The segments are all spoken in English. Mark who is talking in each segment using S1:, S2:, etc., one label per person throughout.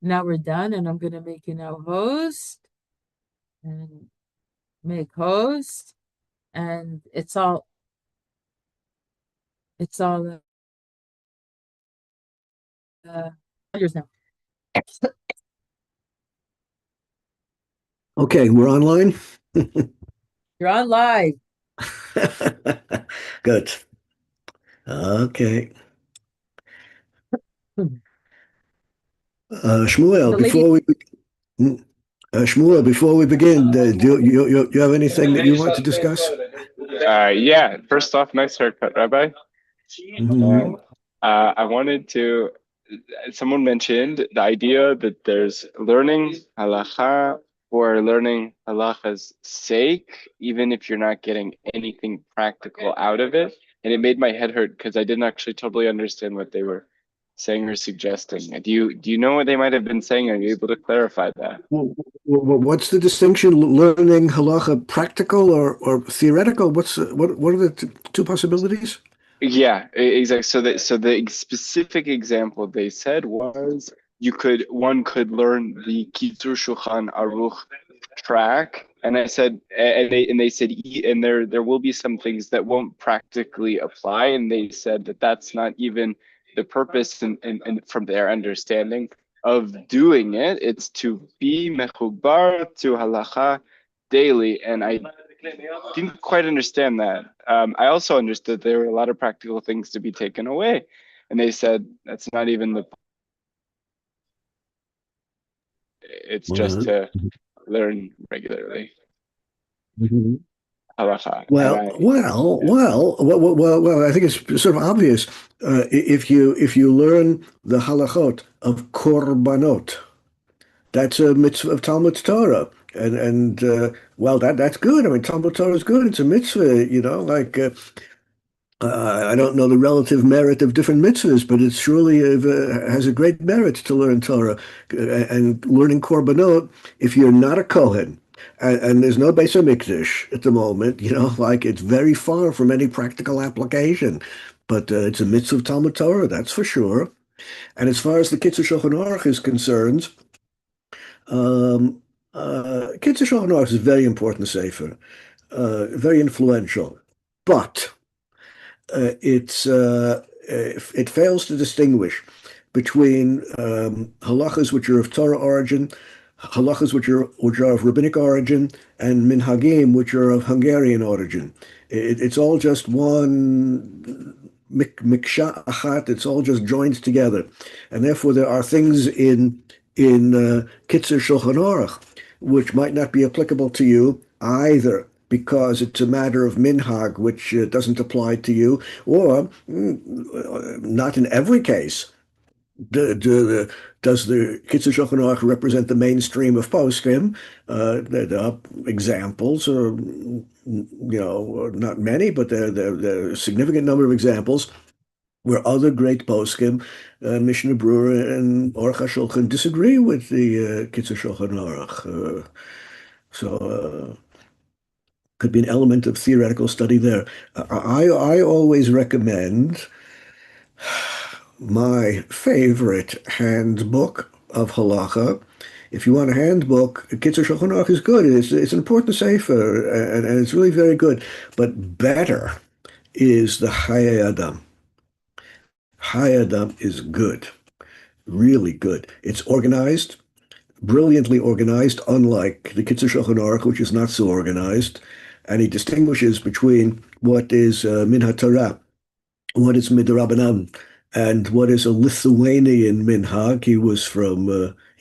S1: Now we're done, and I'm gonna make you now host and make host, and it's all uh, yours now.
S2: Okay, we're online.
S1: You're on live.
S2: Good. Okay. Shmuel,
S1: The lady.
S2: before we begin, do you have anything that you want to discuss?
S3: Yeah, first off, nice haircut, Rabbi.
S2: Hmm.
S3: And I wanted to, someone mentioned the idea that there's learning halacha for learning halacha's sake, even if you're not getting anything practical out of it. And it made my head hurt because I didn't actually totally understand what they were saying or suggesting. Do you know what they might have been saying? Are you able to clarify that?
S2: What's the distinction? Learning halacha practical or theoretical? What are the two possibilities?
S3: Yeah, exactly. So the specific example they said was one could learn the Kitzur Shulchan Aruch track, and I said, and they said, and there will be some things that won't practically apply, and they said that that's not even the purpose, and from their understanding of doing it, it's to be mechubar to halacha daily, and I didn't quite understand that. I also understood there were a lot of practical things to be taken away, and they said that's not even the. It's just
S2: Uh,
S3: to learn regularly
S2: mhm.
S3: halacha, and
S2: Well,
S3: I.
S2: well,
S3: Yeah.
S2: well, well, well, well, well, I think it's sort of obvious. If you learn the halachot of korbanot, that's a mitzvah of Talmud Torah, and well, that's good. I mean, Talmud Torah is good. It's a mitzvah, like I don't know the relative merit of different mitzvahs, but it surely has a great merit to learn Torah and learning korbanot. If you're not a Kohen, and there's no Beis Hamikdash at the moment, like it's very far from any practical application. But it's a mitzvah of Talmud Torah, that's for sure. And as far as the Kitzur Shulchan Aruch is concerned, um, Kitzur Shulchan Aruch is a very important sefer, very influential. But it fails to distinguish between halachas which are of Torah origin, halachas which are of rabbinic origin, and minhagim which are of Hungarian origin. It's all just one miksha achat. It's all just joined together, and therefore there are things in Kitzur Shulchan Aruch which might not be applicable to you either because it's a matter of minhag, which doesn't apply to you, or not in every case. Does the Kitzur Shulchan Aruch represent the mainstream of poskim? There are examples, or not many, but there are a significant number of examples where other great poskim, Mishnah Brura and Aruch HaShulchan, disagree with the Kitzur Shulchan Aruch. So could be an element of theoretical study there. I always recommend my favorite handbook of halacha. If you want a handbook, Kitzur Shulchan Aruch is good. It's an important sefer, and it's really very good. But better is the Hayei Adam. Hayei Adam is good, really good. It's organized, brilliantly organized, unlike the Kitzur Shulchan Aruch, which is not so organized. And he distinguishes between what is min haTorah, what is midrabanan, and what is a Lithuanian minhag. He was from,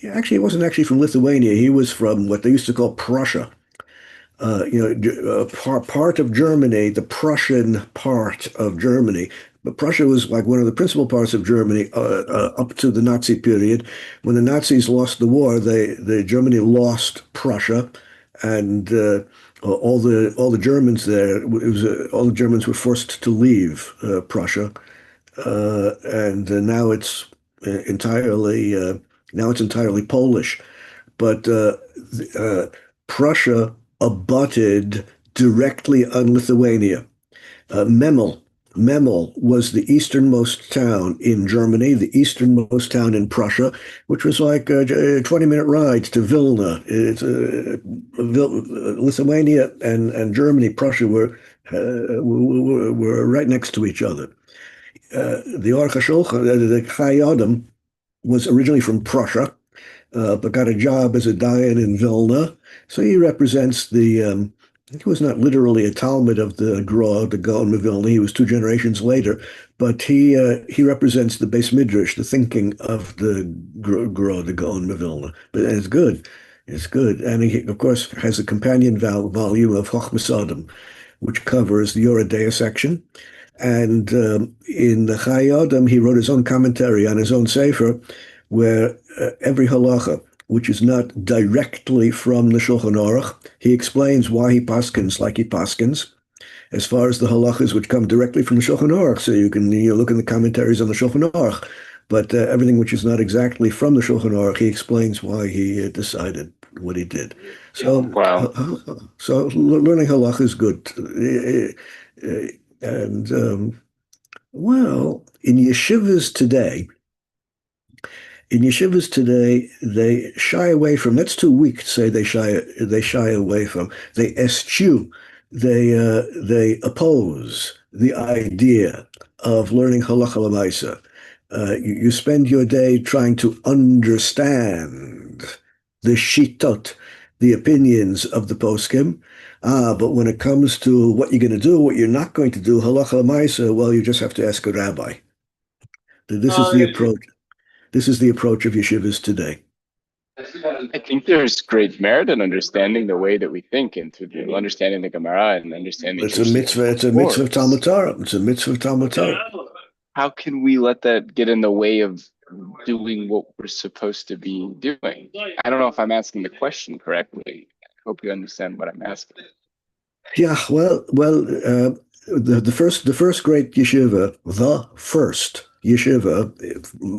S2: actually, he wasn't actually from Lithuania. He was from what they used to call Prussia. Part of Germany, the Prussian part of Germany. But Prussia was like one of the principal parts of Germany up to the Nazi period. When the Nazis lost the war, Germany lost Prussia, and all the Germans there, all the Germans were forced to leave Prussia, and now it's entirely Polish. But Prussia abutted directly on Lithuania. Memel, Memel was the easternmost town in Germany, the easternmost town in Prussia, which was like a 20-minute ride to Vilna. Lithuania and Germany, Prussia were right next to each other. The Aruch HaShulchan, the Chai Adam, was originally from Prussia, but got a job as a dayan in Vilna. So he represents he was not literally a Talmud of the Gaon of Vilna. He was 2 generations later, but he represents the Beis Midrash, the thinking of the the Gaon of Vilna. But it's good. It's good. And he, of course, has a companion volume of Chochmas Adam, which covers the Yoreh Deah section. And in the Chai Adam, he wrote his own commentary on his own Sefer, where every halacha, which is not directly from the Shulchan Aruch, he explains why he paskins like he paskins, as far as the halachas which come directly from the Shulchan Aruch. So you can look in the commentaries on the Shulchan Aruch, but everything which is not exactly from the Shulchan Aruch, he explains why he decided what he did. So,
S3: Wow.
S2: so learning halacha is good. And well, in yeshivas today, they shy away from. That's too weak to say they shy away from. They eschew. They oppose the idea of learning halacha l'maisa. You spend your day trying to understand the shitot, the opinions of the poskim. But when it comes to what you're going to do, what you're not going to do, halacha l'maisa, well, you just have to ask a rabbi. This is the approach. This is the approach of yeshivas today.
S3: I think there's great merit in understanding the way that we think and through understanding the Gemara and understanding.
S2: It's a mitzvah. It's a mitzvah of Talmud Torah. It's a mitzvah of Talmud Torah.
S3: How can we let that get in the way of doing what we're supposed to be doing? I don't know if I'm asking the question correctly. I hope you understand what I'm asking.
S2: Yeah, well, the first great yeshiva, the first yeshiva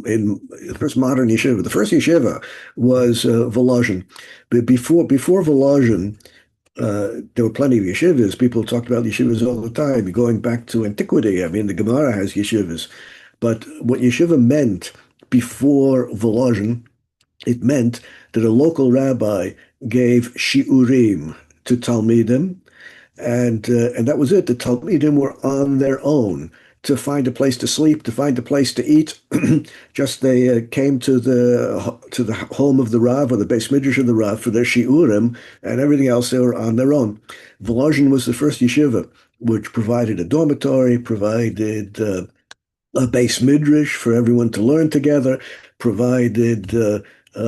S2: in the first modern yeshiva, the first yeshiva was Volozhin. But before Volozhin, there were plenty of yeshivas. People talked about yeshivas all the time, going back to antiquity. I mean, the Gemara has yeshivas. But what yeshiva meant before Volozhin, it meant that a local rabbi gave shiurim to talmidim, and that was it. The talmidim were on their own to find a place to sleep, to find a place to eat. Just they came to the home of the Rav or the Beis Midrash of the Rav for their shiurim, and everything else they were on their own. Volozhin was the first yeshiva which provided a dormitory, provided a Beis Midrash for everyone to learn together, provided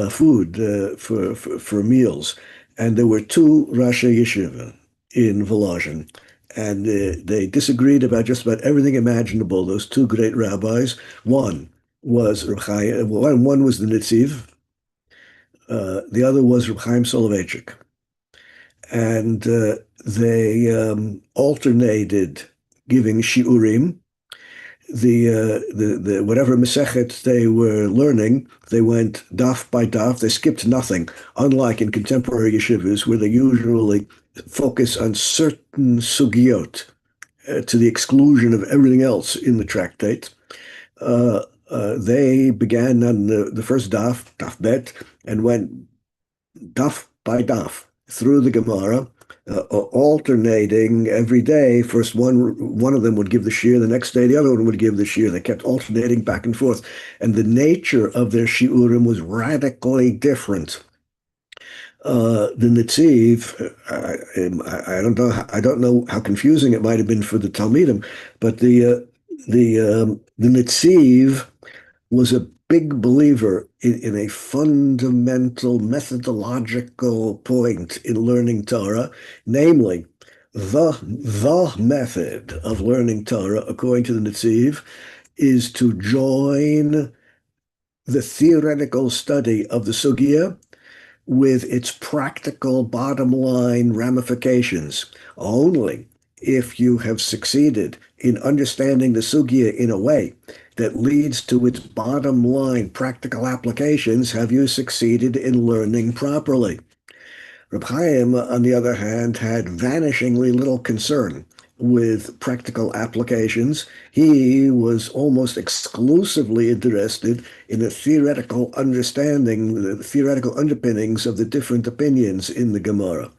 S2: food for meals, and there were 2 Rashi Yeshiva in Volozhin. And they disagreed about just about everything imaginable, those 2 great rabbis. One was Reb Chaim, one was the Nitziv, the other was Reb Chaim Soloveitchik. And they alternated giving shiurim. The whatever Masechet they were learning, they went daf by daf. They skipped nothing, unlike in contemporary yeshivas where they usually focus on certain sugiot to the exclusion of everything else in the tractate. They began on the first daf bet, and went daf by daf through the Gemara, alternating every day. First one of them would give the shiur, the next day the other one would give the shiur. They kept alternating back and forth, and the nature of their shiurim was radically different. The Nitziv, I don't know how confusing it might have been for the Talmidim, but the Nitziv was a big believer in a fundamental methodological point in learning Torah, namely the method of learning Torah, according to the Nitziv, is to join the theoretical study of the sugya with its practical bottom line ramifications. Only if you have succeeded in understanding the sugya in a way that leads to its bottom line practical applications have you succeeded in learning properly. Reb Chaim, on the other hand, had vanishingly little concern with practical applications. He was almost exclusively interested in the theoretical understanding, the theoretical underpinnings of the different opinions in the Gemara.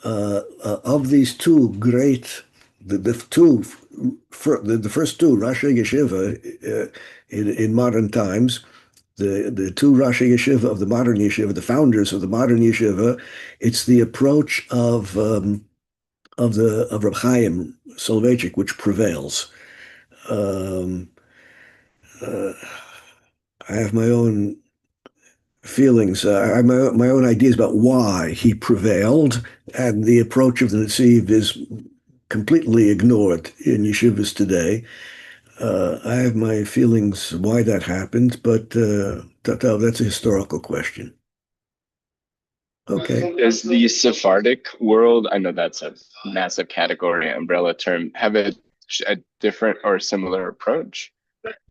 S2: Of these two great, the first two Rashi Yeshiva in modern times, the two Rashi Yeshiva of the modern Yeshiva, the founders of the modern Yeshiva, it's the approach of Reb Chaim Soloveitchik which prevails. I have my own feelings. I have my own ideas about why he prevailed, and the approach of the Netziv is completely ignored in yeshivas today. I have my feelings why that happened, but that's a historical question. Okay.
S3: Does the Sephardic world, I know that's a massive category, umbrella term, have a different or similar approach?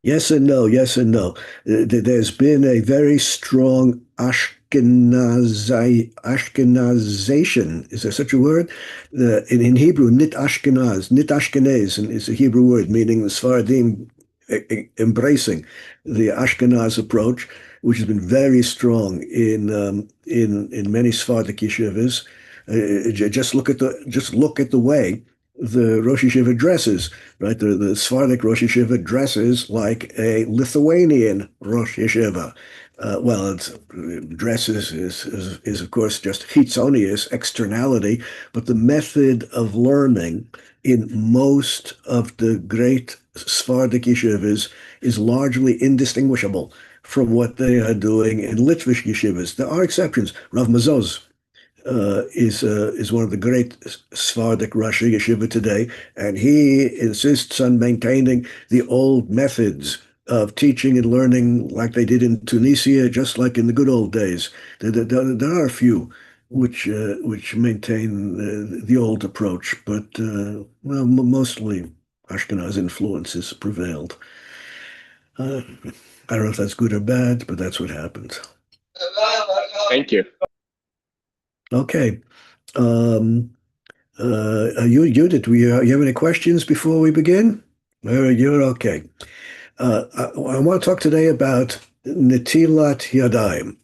S2: Yes and no, yes and no. There's been a very strong Ashkenazation. Is there such a word? In Hebrew, nit Ashkenaz is a Hebrew word meaning the Sephardim embracing the Ashkenaz approach, which has been very strong in many Sephardic yeshivas. Just look at the way the Rosh Yeshiva dresses, right? The Sephardic Rosh Yeshiva dresses like a Lithuanian Rosh Yeshiva. Dresses is of course just chitzonius, externality, but the method of learning in most of the great Sephardic yeshivas is largely indistinguishable from what they are doing in Litvish yeshivas. There are exceptions. Rav Mazoz is one of the great Sephardic Rashi Yeshiva today, and he insists on maintaining the old methods of teaching and learning like they did in Tunisia, just like in the good old days. There are a few which maintain the old approach, but mostly Ashkenaz influences prevailed. I don't know if that's good or bad, but that's what happened.
S3: Thank you.
S2: Okay. Judith, you have any questions before we begin? You're okay. I want to talk today about Netilat Yadayim.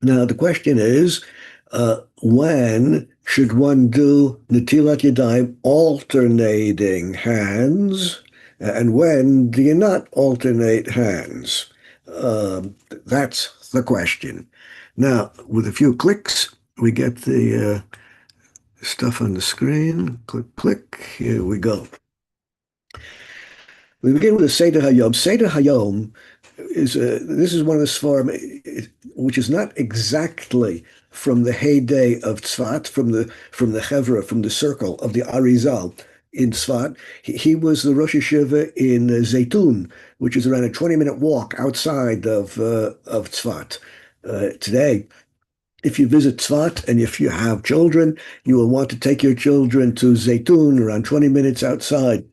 S2: Now, the question is, when should one do Netilat Yadayim alternating hands, and when do you not alternate hands? That's the question. Now, with a few clicks, we get the stuff on the screen. Click, click. Here we go. We begin with the Seder Hayom. Seder Hayom this is one of the Sfarim, which is not exactly from the heyday of Tzfat, from the Chevra, from the circle of the Arizal in Tzfat. He was the Rosh Yeshiva in Zeytun, which is around a 20-minute walk outside of Tzfat. Today, if you visit Tzfat and if you have children, you will want to take your children to Zeytun, around 20 minutes outside,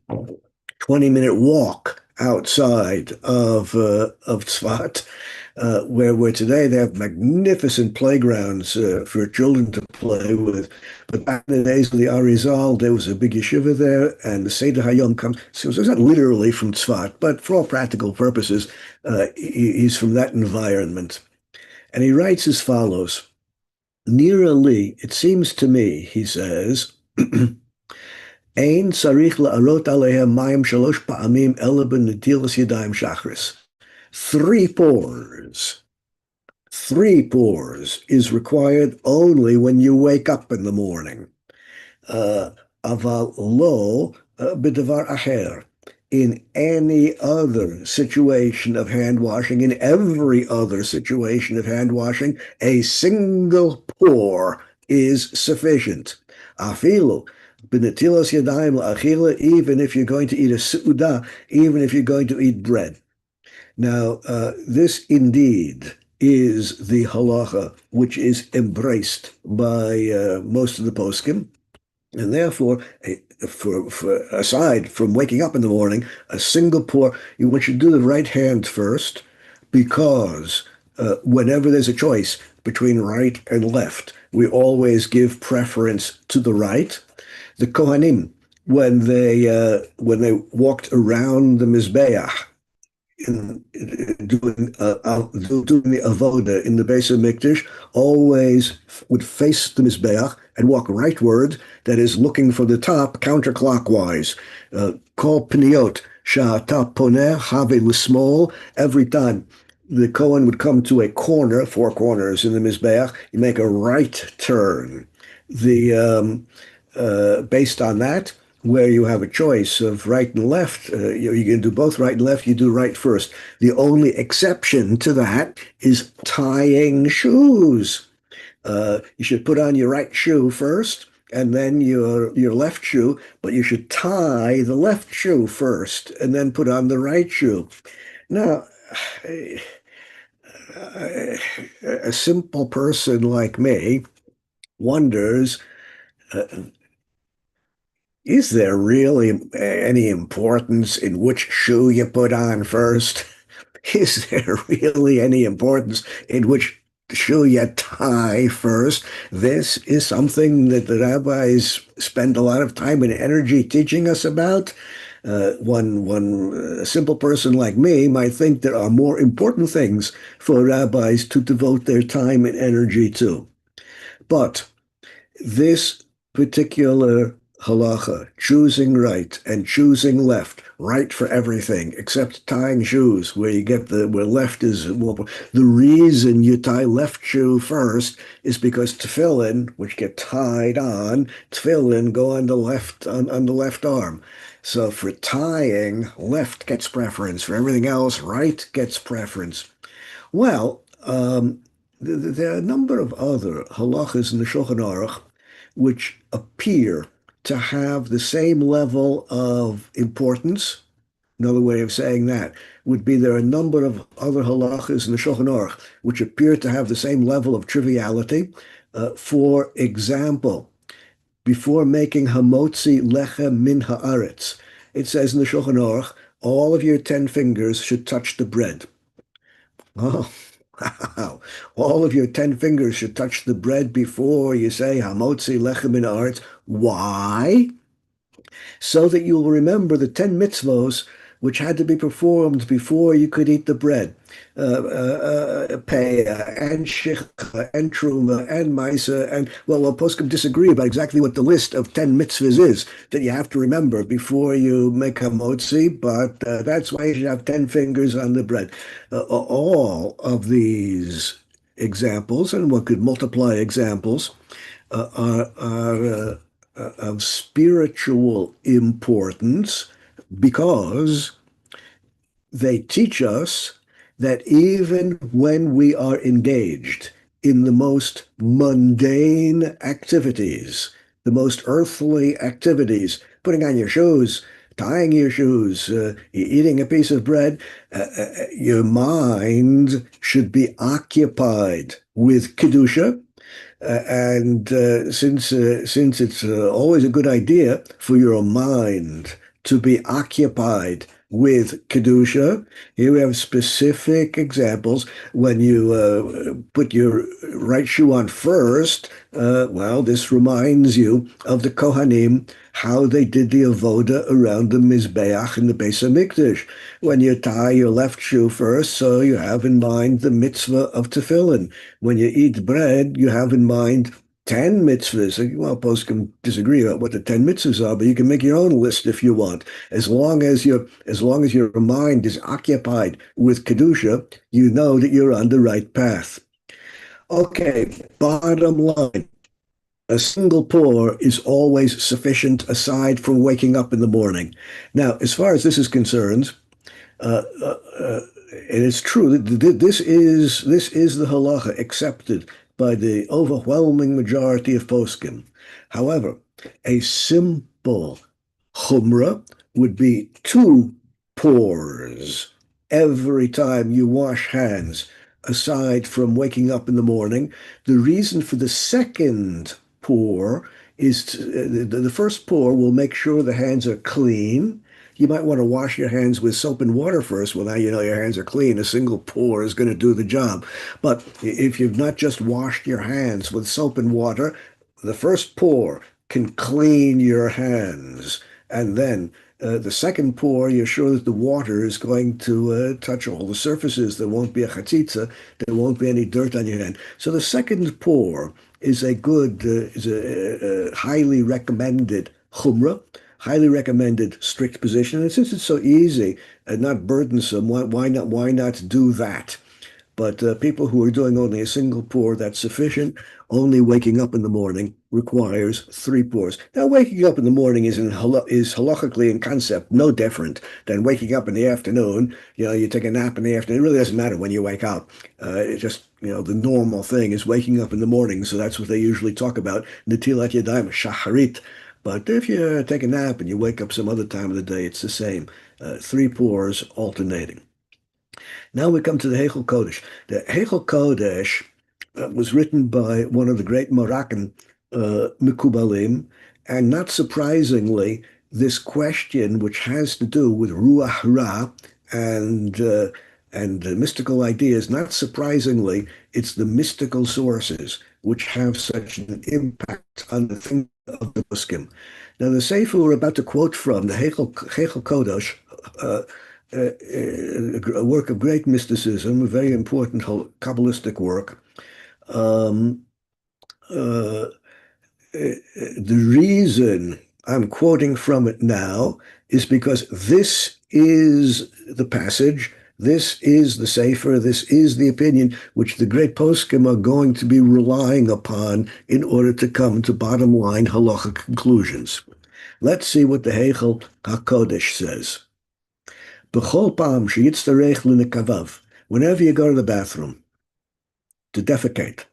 S2: 20-minute walk outside of Tzfat, where today they have magnificent playgrounds for children to play with. But back in the days of the Arizal, there was a big yeshiva there, and the Seder Hayom comes. So it's not literally from Tzfat, but for all practical purposes, he's from that environment. And he writes as follows. Nearly, it seems to me, he says, Ein tzarich la'arot aleihem mayim shalosh pa'amim ela b'netilas yadayim shachris. 3 pours is required only when you wake up in the morning. Aval lo b'davar acher. In any other situation of hand washing, in every other situation of hand washing, a single pour is sufficient. Afilu b'netilas yadayim la'achila, even if you're going to eat a seudah, even if you're going to eat bread. Now, this indeed is the halacha which is embraced by most of the poskim, and therefore, aside from waking up in the morning, a single pour, you should do the right hand first, because whenever there's a choice between right and left, we always give preference to the right. The Kohanim when they walked around the Mizbeach doing the avoda in the Beis Hamikdash, always would face the Mizbeach and walk rightward, that is, looking for the top counterclockwise. Kol pniot sha'ata poneh have l'smol. Every time the Kohen would come to a corner, four corners in the Mizbeach, you make a right turn. Based on that, where you have a choice of right and left, you can do both right and left, you do right first. The only exception to that is tying shoes. You should put on your right shoe first and then your left shoe, but you should tie the left shoe first and then put on the right shoe. Now, a simple person like me wonders, is there really any importance in which shoe you put on first? Is there really any importance in which shoe you tie first? This is something that the rabbis spend a lot of time and energy teaching us about. One simple person like me might think there are more important things for rabbis to devote their time and energy to. But this particular halacha, choosing right and choosing left, right for everything except tying shoes, where you get where left is more. The reason you tie left shoe first is because tefillin, which get tied on, tefillin go on the left on the left arm. So for tying, left gets preference. For everything else, right gets preference. Well, there are a number of other halachas in the Shulchan Aruch which appear to have the same level of importance. Another way of saying that would be there are a number of other halachas in the Shulchan Aruch which appear to have the same level of triviality. For example, before making hamotzi lechem min haaretz, it says in the Shulchan Aruch, all of your 10 fingers should touch the bread. Oh, wow. All of your 10 fingers should touch the bread before you say hamotzi lechem min haaretz. Why? So that you'll remember the 10 mitzvos which had to be performed before you could eat the bread. Peah and Shicha and Truma and Maisa and, well, poskim disagree about exactly what the list of 10 mitzvahs is that you have to remember before you make hamotzi, but that's why you should have 10 fingers on the bread. All of these examples, and one could multiply examples, are of spiritual importance because they teach us that even when we are engaged in the most mundane activities, the most earthly activities, putting on your shoes, tying your shoes, eating a piece of bread, your mind should be occupied with Kedusha. And since it's always a good idea for your mind to be occupied with Kedusha, here we have specific examples. When you put your right shoe on first, well, this reminds you of the Kohanim, how they did the avoda around the Mizbeach in the Beis Hamikdash. When you tie your left shoe first, so you have in mind the mitzvah of tefillin. When you eat bread, you have in mind 10 mitzvahs. Well, poskim disagree about what the 10 mitzvahs are, but you can make your own list if you want. As long as your mind is occupied with Kedusha, you know that you're on the right path. Okay, bottom line. A single pour is always sufficient aside from waking up in the morning. Now, as far as this is concerned, it is true that this is the halacha accepted by the overwhelming majority of poskim. However, a simple chumrah would be 2 pours every time you wash hands, aside from waking up in the morning. The reason for the second pour is the first pour will make sure the hands are clean. You might want to wash your hands with soap and water first. Well, now you know your hands are clean. A single pour is going to do the job. But if you've not just washed your hands with soap and water, the first pour can clean your hands. and then the second pour, you're sure that the water is going to touch all the surfaces. There won't be a chatzitza. There won't be any dirt on your hand. So the second pour is a highly recommended chumrah, highly recommended strict position. And since it's so easy and not burdensome, why not do that? But people who are doing only a single pour, that's sufficient. Only waking up in the morning requires 3 pours. Now, waking up in the morning is halachically in concept no different than waking up in the afternoon. You take a nap in the afternoon. It really doesn't matter when you wake up. It's just, the normal thing is waking up in the morning. So that's what they usually talk about. Netilat yadayim, shacharit. But if you take a nap and you wake up some other time of the day, it's the same. 3 pours alternating. Now we come to the Heichel Kodesh. The Heichel Kodesh was written by one of the great Moroccan Mikubalim, and not surprisingly, this question, which has to do with Ruach Ra and mystical ideas, not surprisingly, it's the mystical sources which have such an impact on the thinking of the Muskim. Now, the Sefer we're about to quote from, the Heichel Kodesh, a work of great mysticism, a very important Kabbalistic work. The reason I'm quoting from it now is because this is the passage, this is the Sefer, this is the opinion which the great poskim are going to be relying upon in order to come to bottom line halacha conclusions. Let's see what the Heichel HaKodesh says. B'chol pam sheyitzarech l'nekavav, whenever you go to the bathroom to defecate,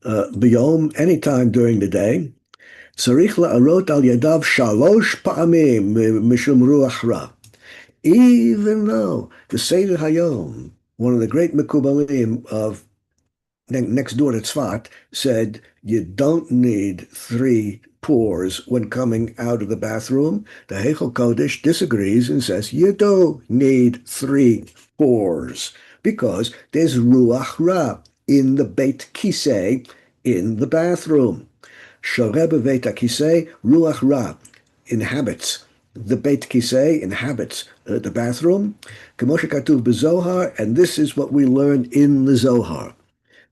S2: b'yom, anytime during the day, tzarich la'arot al yadav shalosh pa'amim mishum ruach ra. Even though the Seder Hayom, one of the great Mekubalim of next door to Tzfat, said you don't need 3 pours when coming out of the bathroom, the Heichel Kodesh disagrees and says you do need 3 pours because there's Ruach Ra in the Beit Kisei in the bathroom. Shoreh b'Beit HaKisei, Ruach Ra inhabits the Beit Kisei, inhabits the bathroom. K'moshe katuv b'Zohar, and this is what we learned in the Zohar.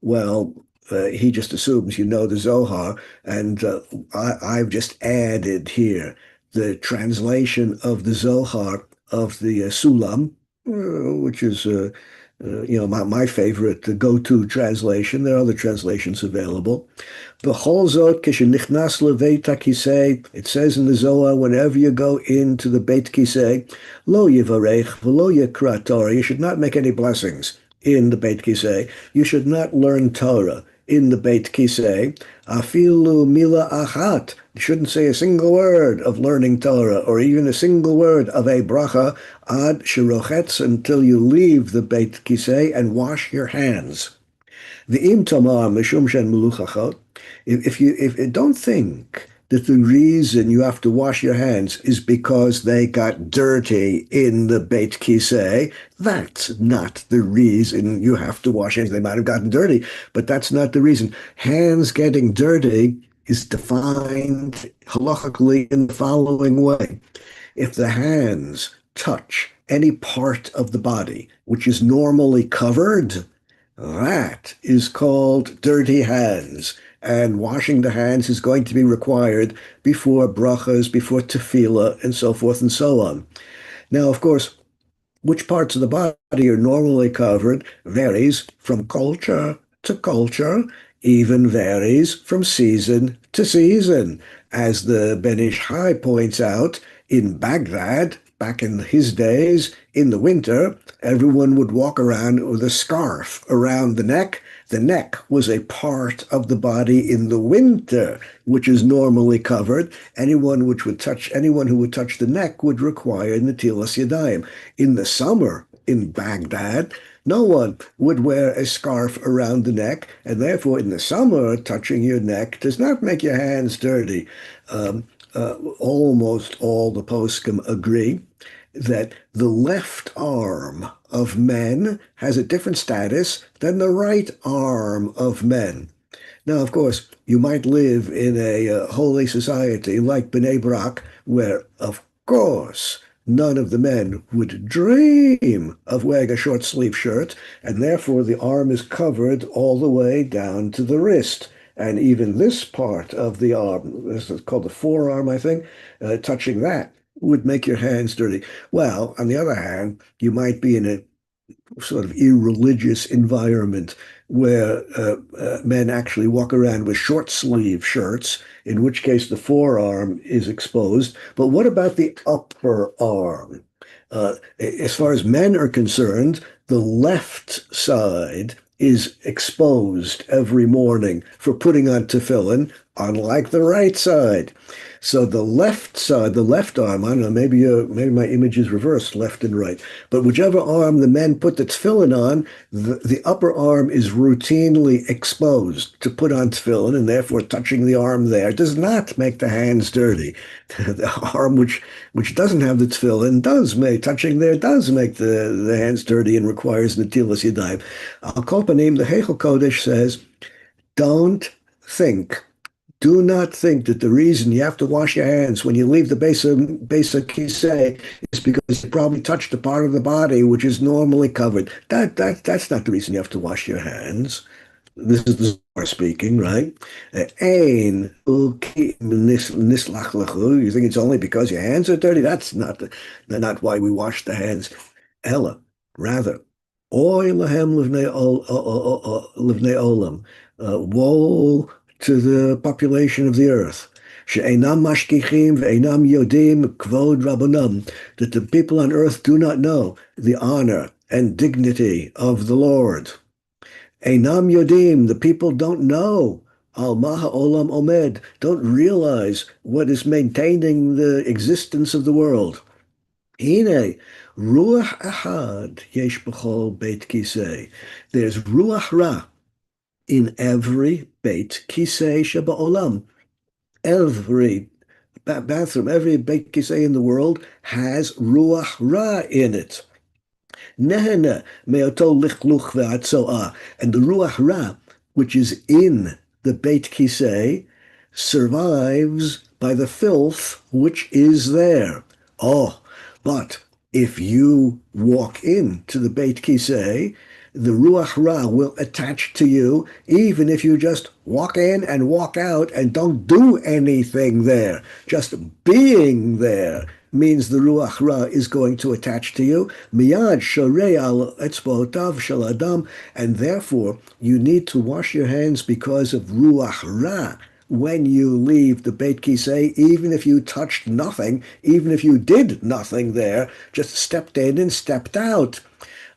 S2: Well, he just assumes you know the Zohar, and I've just added here the translation of the Zohar of the Sulam, which is my favorite, the go-to translation. There are other translations available. B'chol zot k'shenichnas leveit hakisei, it says in the Zohar, whenever you go into the Beit Kisei, lo yivarech v'lo yikra Torah, you should not make any blessings in the Beit Kisei. You should not learn Torah in the Beit Kisei. Afilu mila achat, you shouldn't say a single word of learning Torah, or even a single word of a bracha, ad shirochetz, until you leave the Beit Kisei and wash your hands. The im tomar mishum shen meluchachot. If you don't think that the reason you have to wash your hands is because they got dirty in the Beit Kisei, that's not the reason you have to wash hands. They might have gotten dirty, but that's not the reason. Hands getting dirty is defined halachically in the following way. If the hands touch any part of the body which is normally covered, that is called dirty hands. And washing the hands is going to be required before brachas, before tefillah, and so forth and so on. Now, of course, which parts of the body are normally covered varies from culture to culture, even varies from season to season. As the Ben Ish Chai points out, in Baghdad, back in his days, in the winter, everyone would walk around with a scarf around the neck. The neck was a part of the body in the winter, which is normally covered. Anyone who would touch the neck would require netilas yadayim. In the summer in Baghdad, no one would wear a scarf around the neck, and therefore in the summer, touching your neck does not make your hands dirty. Almost all the poskim agree that the left arm of men has a different status than the right arm of men. Now, of course, you might live in a holy society like Bnei Brak, where, of course, none of the men would dream of wearing a short sleeve shirt, and therefore the arm is covered all the way down to the wrist. And even this part of the arm, this is called the forearm, I think, touching that would make your hands dirty. Well, on the other hand, you might be in a sort of irreligious environment where men actually walk around with short sleeve shirts, in which case the forearm is exposed. But what about the upper arm? As far as men are concerned, the left side is exposed every morning for putting on tefillin, unlike the right side. So the left side, the left arm, I don't know, maybe my image is reversed, left and right. But whichever arm the men put the tefillin on, the upper arm is routinely exposed to put on tefillin, and therefore touching the arm there does not make the hands dirty. The arm which doesn't have the tefillin touching there does make the hands dirty and requires netilas yadayim. Al kol panim, the Heichel Kodesh says, do not think that the reason you have to wash your hands when you leave the base of kisei is because you probably touched a part of the body which is normally covered. That's not the reason you have to wash your hands. This is the Zohar speaking, right? You think it's only because your hands are dirty? That's not why we wash the hands. Ella, rather, oy lahem livnei olam, woe to the population of the earth, she'einam mashkichim ve'einam yodim kvod rabbanam, that the people on earth do not know the honor and dignity of the Lord. Einam yodim, the people don't know. Al maha olam omed, don't realize what is maintaining the existence of the world. Hine, ruach ahad yesh b'chol beit kisei. There's ruach ra in every beit kisei sheba'olam. Every bathroom, every beit kisei in the world has ruach ra in it. Nehena me'oto lichluch ve'atzoah. And the ruach ra, which is in the beit kisei, survives by the filth which is there. Oh, but if you walk into the beit kisei, the ruach ra will attach to you, even if you just walk in and walk out and don't do anything there. Just being there means the ruach ra is going to attach to you. Miyad shorei al etzbotav shel adam, and therefore you need to wash your hands because of ruach ra when you leave the beit kisei, even if you touched nothing, even if you did nothing there, just stepped in and stepped out.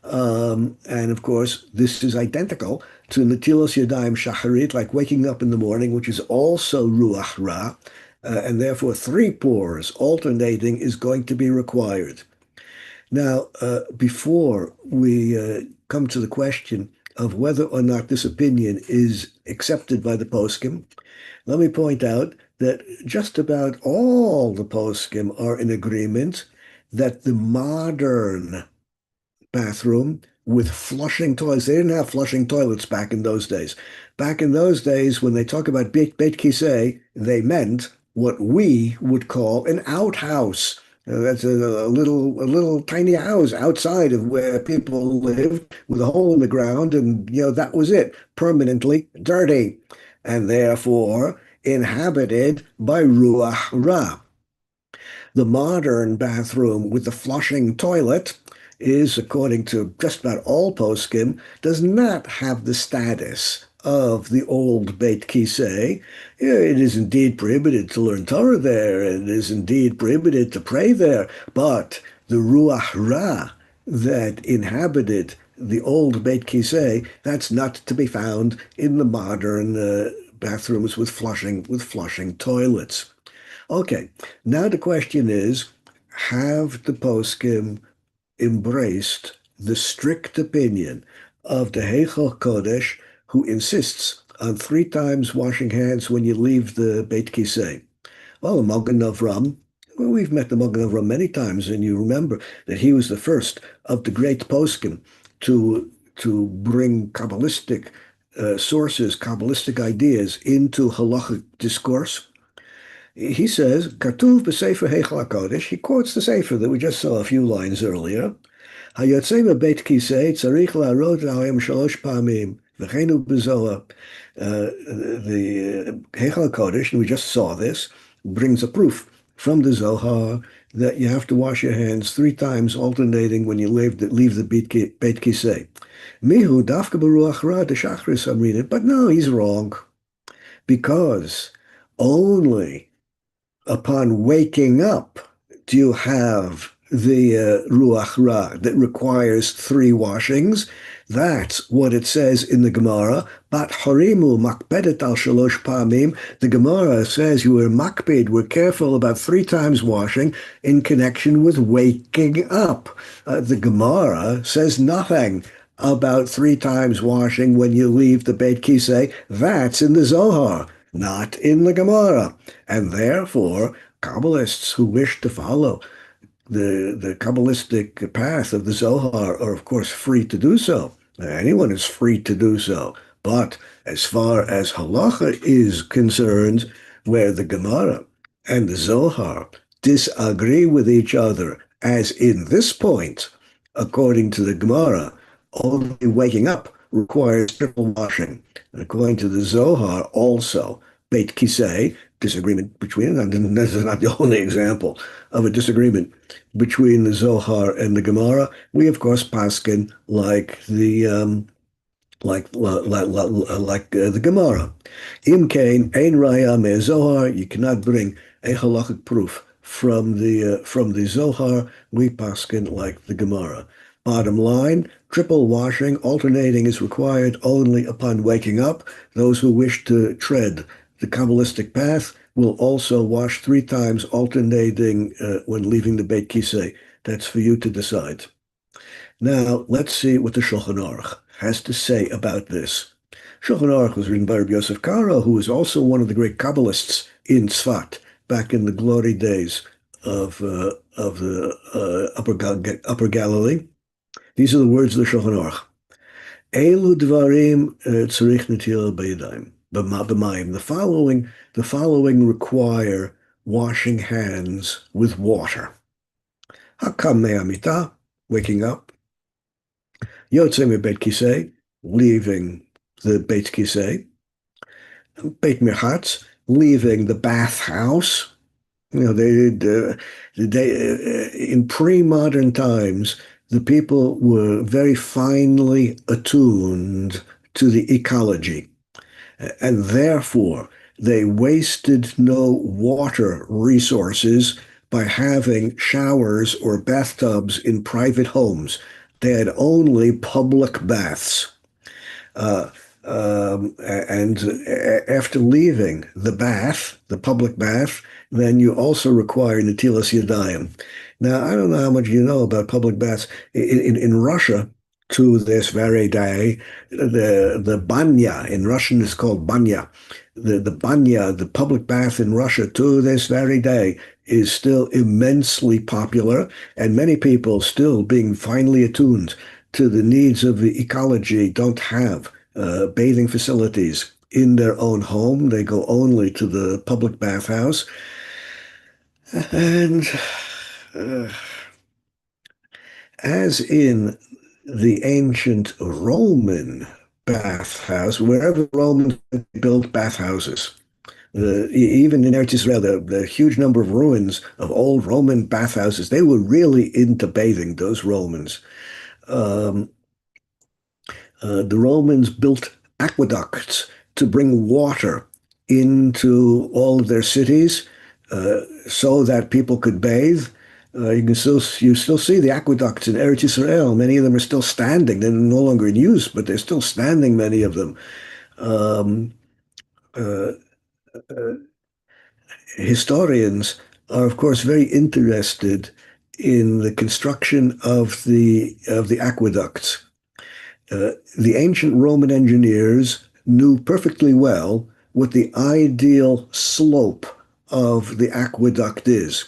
S2: And of course, this is identical to netilas yadayim shacharit, like waking up in the morning, which is also ruach ra, and therefore 3 pores alternating is going to be required. Now, before we come to the question of whether or not this opinion is accepted by the poskim, let me point out that just about all the poskim are in agreement that the modern bathroom with flushing toilets. They didn't have flushing toilets back in those days. Back in those days, when they talk about beit kisei, they meant what we would call an outhouse. That's a little tiny house outside of where people lived with a hole in the ground, and that was it, permanently dirty, and therefore inhabited by ruach ra. The modern bathroom with the flushing toilet is, according to just about all poskim, does not have the status of the old beit kisei. It is indeed prohibited to learn Torah there. It is indeed prohibited to pray there. But the ruach ra that inhabited the old beit kisei, that's not to be found in the modern bathrooms with flushing toilets. Okay, now the question is, have the poskim embraced the strict opinion of the Heichel Kodesh, who insists on 3 times washing hands when you leave the Beit Kisei? Well, the Magen Avram, we've met the Magen Avram many times, and you remember that he was the first of the great poskim to bring Kabbalistic sources, Kabbalistic ideas into halachic discourse. He says, Katuv b'Sefer Heichal HaKodesh. He quotes the Sefer that we just saw a few lines earlier. Hayotzei b'Beit Kisei tzarich la'arod la'ohem shalosh pa'amim v'cheinu b'zohar. The Heichal HaKodesh, and we just saw this, brings a proof from the Zohar that you have to wash your hands 3 times, alternating when you leave the Beit Kisei. Mihu dafka b'ruach ra d'shachris amrin. But no, he's wrong, because only upon waking up do you have the ruach ra that requires 3 washings. That's what it says in the Gemara. Bat harimu makbedet al shalosh pa'amim. The Gemara says you were makbed, were careful about 3 times washing in connection with waking up. The Gemara says nothing about 3 times washing when you leave the Beit Kisei. That's in the Zohar, not in the Gemara. And therefore, Kabbalists who wish to follow the Kabbalistic path of the Zohar are, of course, free to do so. Anyone is free to do so. But as far as Halacha is concerned, where the Gemara and the Zohar disagree with each other, as in this point, according to the Gemara, only waking up requires triple washing. And according to the Zohar, also, Beit Kisei, disagreement between, and this is not the only example of a disagreement between the Zohar and the Gemara. We, of course, paskin like the Gemara. Im kain ein raya me Zohar. You cannot bring a halachic proof from the Zohar. We paskin like the Gemara. Bottom line, triple washing, alternating, is required only upon waking up. Those who wish to tread the Kabbalistic path will also wash 3 times, alternating when leaving the Beit Kisei. That's for you to decide. Now, let's see what the Shulchan Aruch has to say about this. Shulchan Aruch was written by Rabbi Yosef Karo, who was also one of the great Kabbalists in Tzfat back in the glory days of the Upper Galilee. These are the words of the Shulchan Aruch. Elu dvarim tzarich netilah b'yadayim. The following require washing hands with water. Hakam me'amita, waking up. Yotzei me'beit kisei, leaving the Beit Kisei. Beit merchatz, leaving the bathhouse. You know, in pre-modern times, the people were very finely attuned to the ecology. And therefore, they wasted no water resources by having showers or bathtubs in private homes. They had only public baths. And after leaving the bath, the public bath, then you also require netilas yadayim. Now, I don't know how much you know about public baths. In Russia, to this very day, the banya, in Russian is called banya. The banya, the public bath in Russia, to this very day, is still immensely popular, and many people, still being finely attuned to the needs of the ecology, don't have bathing facilities in their own home. They go only to the public bathhouse. And as in the ancient Roman bathhouse, wherever the Romans built bathhouses, even in Eretz Israel, the huge number of ruins of old Roman bathhouses, they were really into bathing, those Romans. The Romans built aqueducts to bring water into all of their cities so that people could bathe. You still see the aqueducts in Eretz Israel. Many of them are still standing. They're no longer in use, but they're still standing, many of them. Historians are, of course, very interested in the construction of the aqueducts. The ancient Roman engineers knew perfectly well what the ideal slope of the aqueduct is.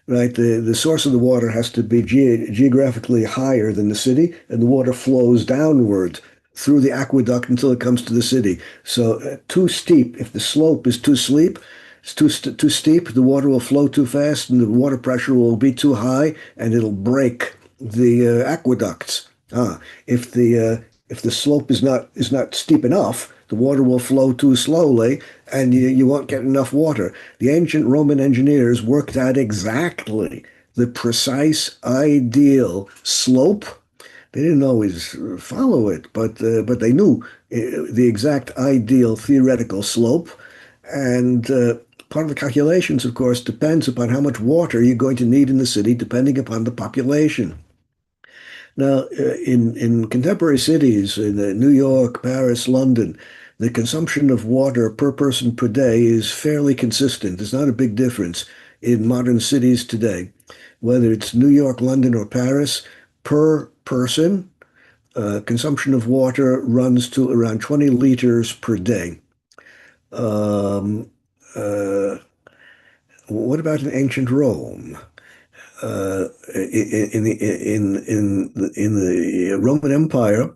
S2: Right, the source of the water has to be geographically higher than the city, and the water flows downward through the aqueduct until it comes to the city. So too steep, if the slope is too steep, it's too steep, the water will flow too fast, and the water pressure will be too high, and it'll break the aqueducts. If the slope is not steep enough, the water will flow too slowly, and you won't get enough water. The ancient Roman engineers worked out exactly the precise, ideal slope. They didn't always follow it, but they knew the exact ideal theoretical slope. And part of the calculations, of course, depends upon how much water you're going to need in the city, depending upon the population. Now, in contemporary cities, in New York, Paris, London, the consumption of water per person per day is fairly consistent. There's not a big difference in modern cities today. Whether it's New York, London, or Paris, per person, consumption of water runs to around 20 liters per day. What about in ancient Rome? In the Roman Empire,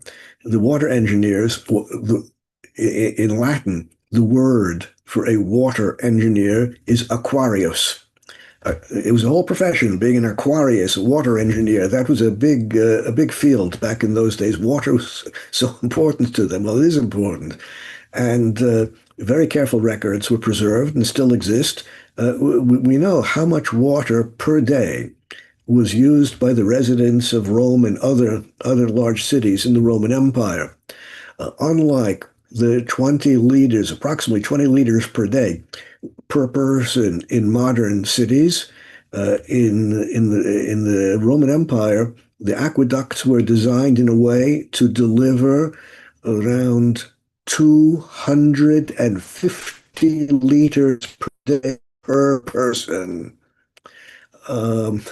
S2: the water engineers, in Latin, the word for a water engineer is aquarius. It was a whole profession, being an aquarius, a water engineer. That was a big field back in those days. Water was so important to them. Well, it is important. And very careful records were preserved and still exist. We know how much water per day was used by the residents of Rome and other large cities in the Roman Empire. Unlike the 20 liters, approximately 20 liters per day per person in modern cities, in the Roman Empire, the aqueducts were designed in a way to deliver around 250 liters per day per person. The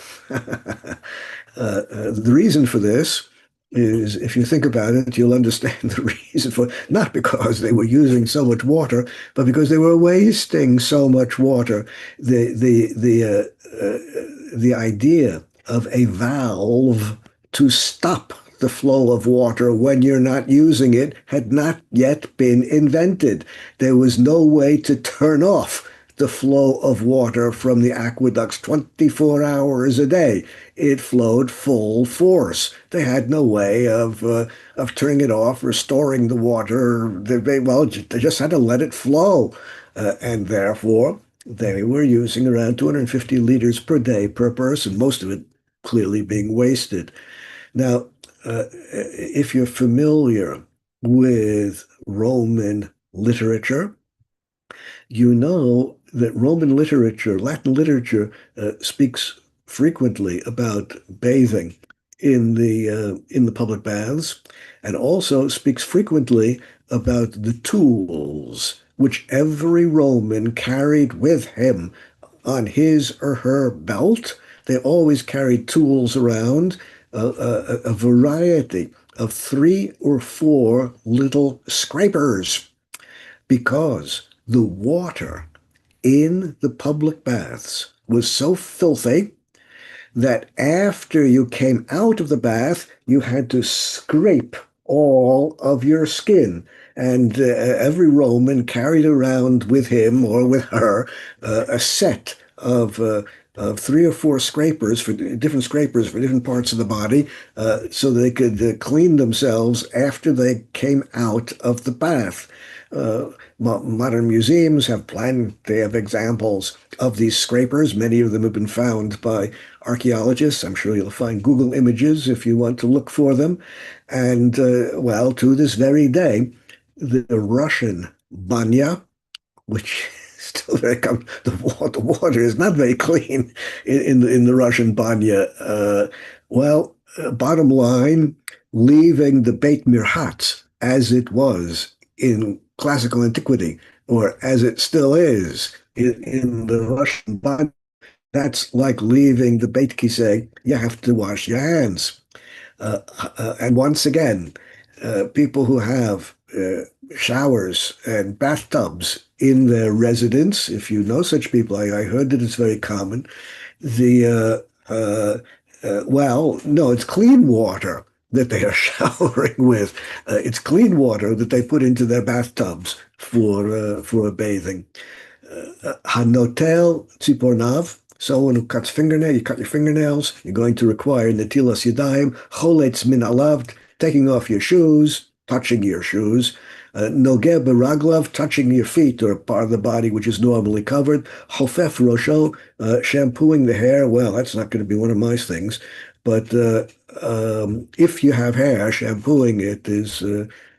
S2: reason for this is, if you think about it, you'll understand the reason for it. Not because they were using so much water, but because they were wasting so much water. The idea of a valve to stop the flow of water when you're not using it had not yet been invented. There was no way to turn off the flow of water from the aqueducts 24 hours a day. It flowed full force. They had no way of turning it off, restoring the water. They just had to let it flow. And therefore, they were using around 250 liters per day per person, most of it clearly being wasted. Now, if you're familiar with Roman literature, you know that Roman literature, Latin literature, speaks frequently about bathing in the public baths, and also speaks frequently about the tools which every Roman carried with him on his or her belt. They always carried tools around, a variety of 3 or 4 little scrapers, because the water in the public baths was so filthy that after you came out of the bath, you had to scrape all of your skin. And every Roman carried around with him or with her a set of 3 or 4 scrapers for different parts of the body, so they could clean themselves after they came out of the bath. Modern museums have plenty of examples of these scrapers. Many of them have been found by archaeologists. I'm sure you'll find Google images if you want to look for them. And, to this very day, the Russian banya, which is still very common, the water is not very clean in the Russian banya. Bottom line, leaving the Beit Mirhat as it was in classical antiquity, or as it still is in the Russian banya, that's like leaving the Beit Kisei. You have to wash your hands. And once again, people who have showers and bathtubs in their residence, if you know such people, I heard that it's very common. No, it's clean water that they are showering with. It's clean water that they put into their bathtubs for bathing. Hanotel tzipornav, someone who cuts fingernail, you cut your fingernails, you're going to require netilas yadayim, choletz min alav, taking off your shoes, touching your shoes, nogeh beraglav, touching your feet or part of the body which is normally covered, hofef rosho, shampooing the hair. Well, that's not going to be one of my things, but if you have hair, shampooing it is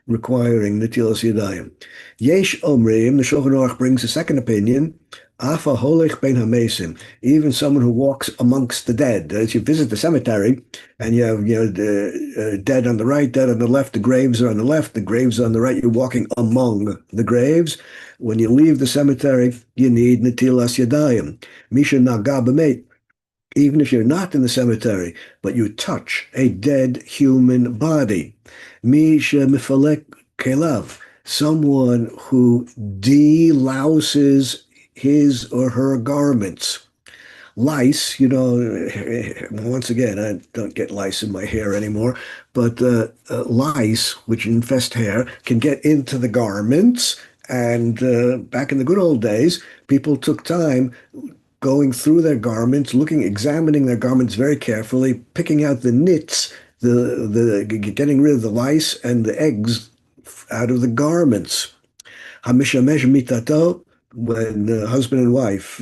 S2: requiring netilas yadayim. Yesh omrim, the Shulchan Aruch brings a second opinion, afa holech ben hamesim, even someone who walks amongst the dead. As you visit the cemetery, and you have the dead on the right, dead on the left, the graves are on the left, the graves are on the right, you're walking among the graves. When you leave the cemetery, you need netilas yadayim. Misha naga b'meit, even if you're not in the cemetery, but you touch a dead human body. Misha mifalek kelav, someone who delouses his or her garments. Lice, once again, I don't get lice in my hair anymore, but lice, which infest hair, can get into the garments. And back in the good old days, people took time going through their garments, examining their garments very carefully, picking out the nits, getting rid of the lice and the eggs out of the garments. Hamishamesh mitato, when husband and wife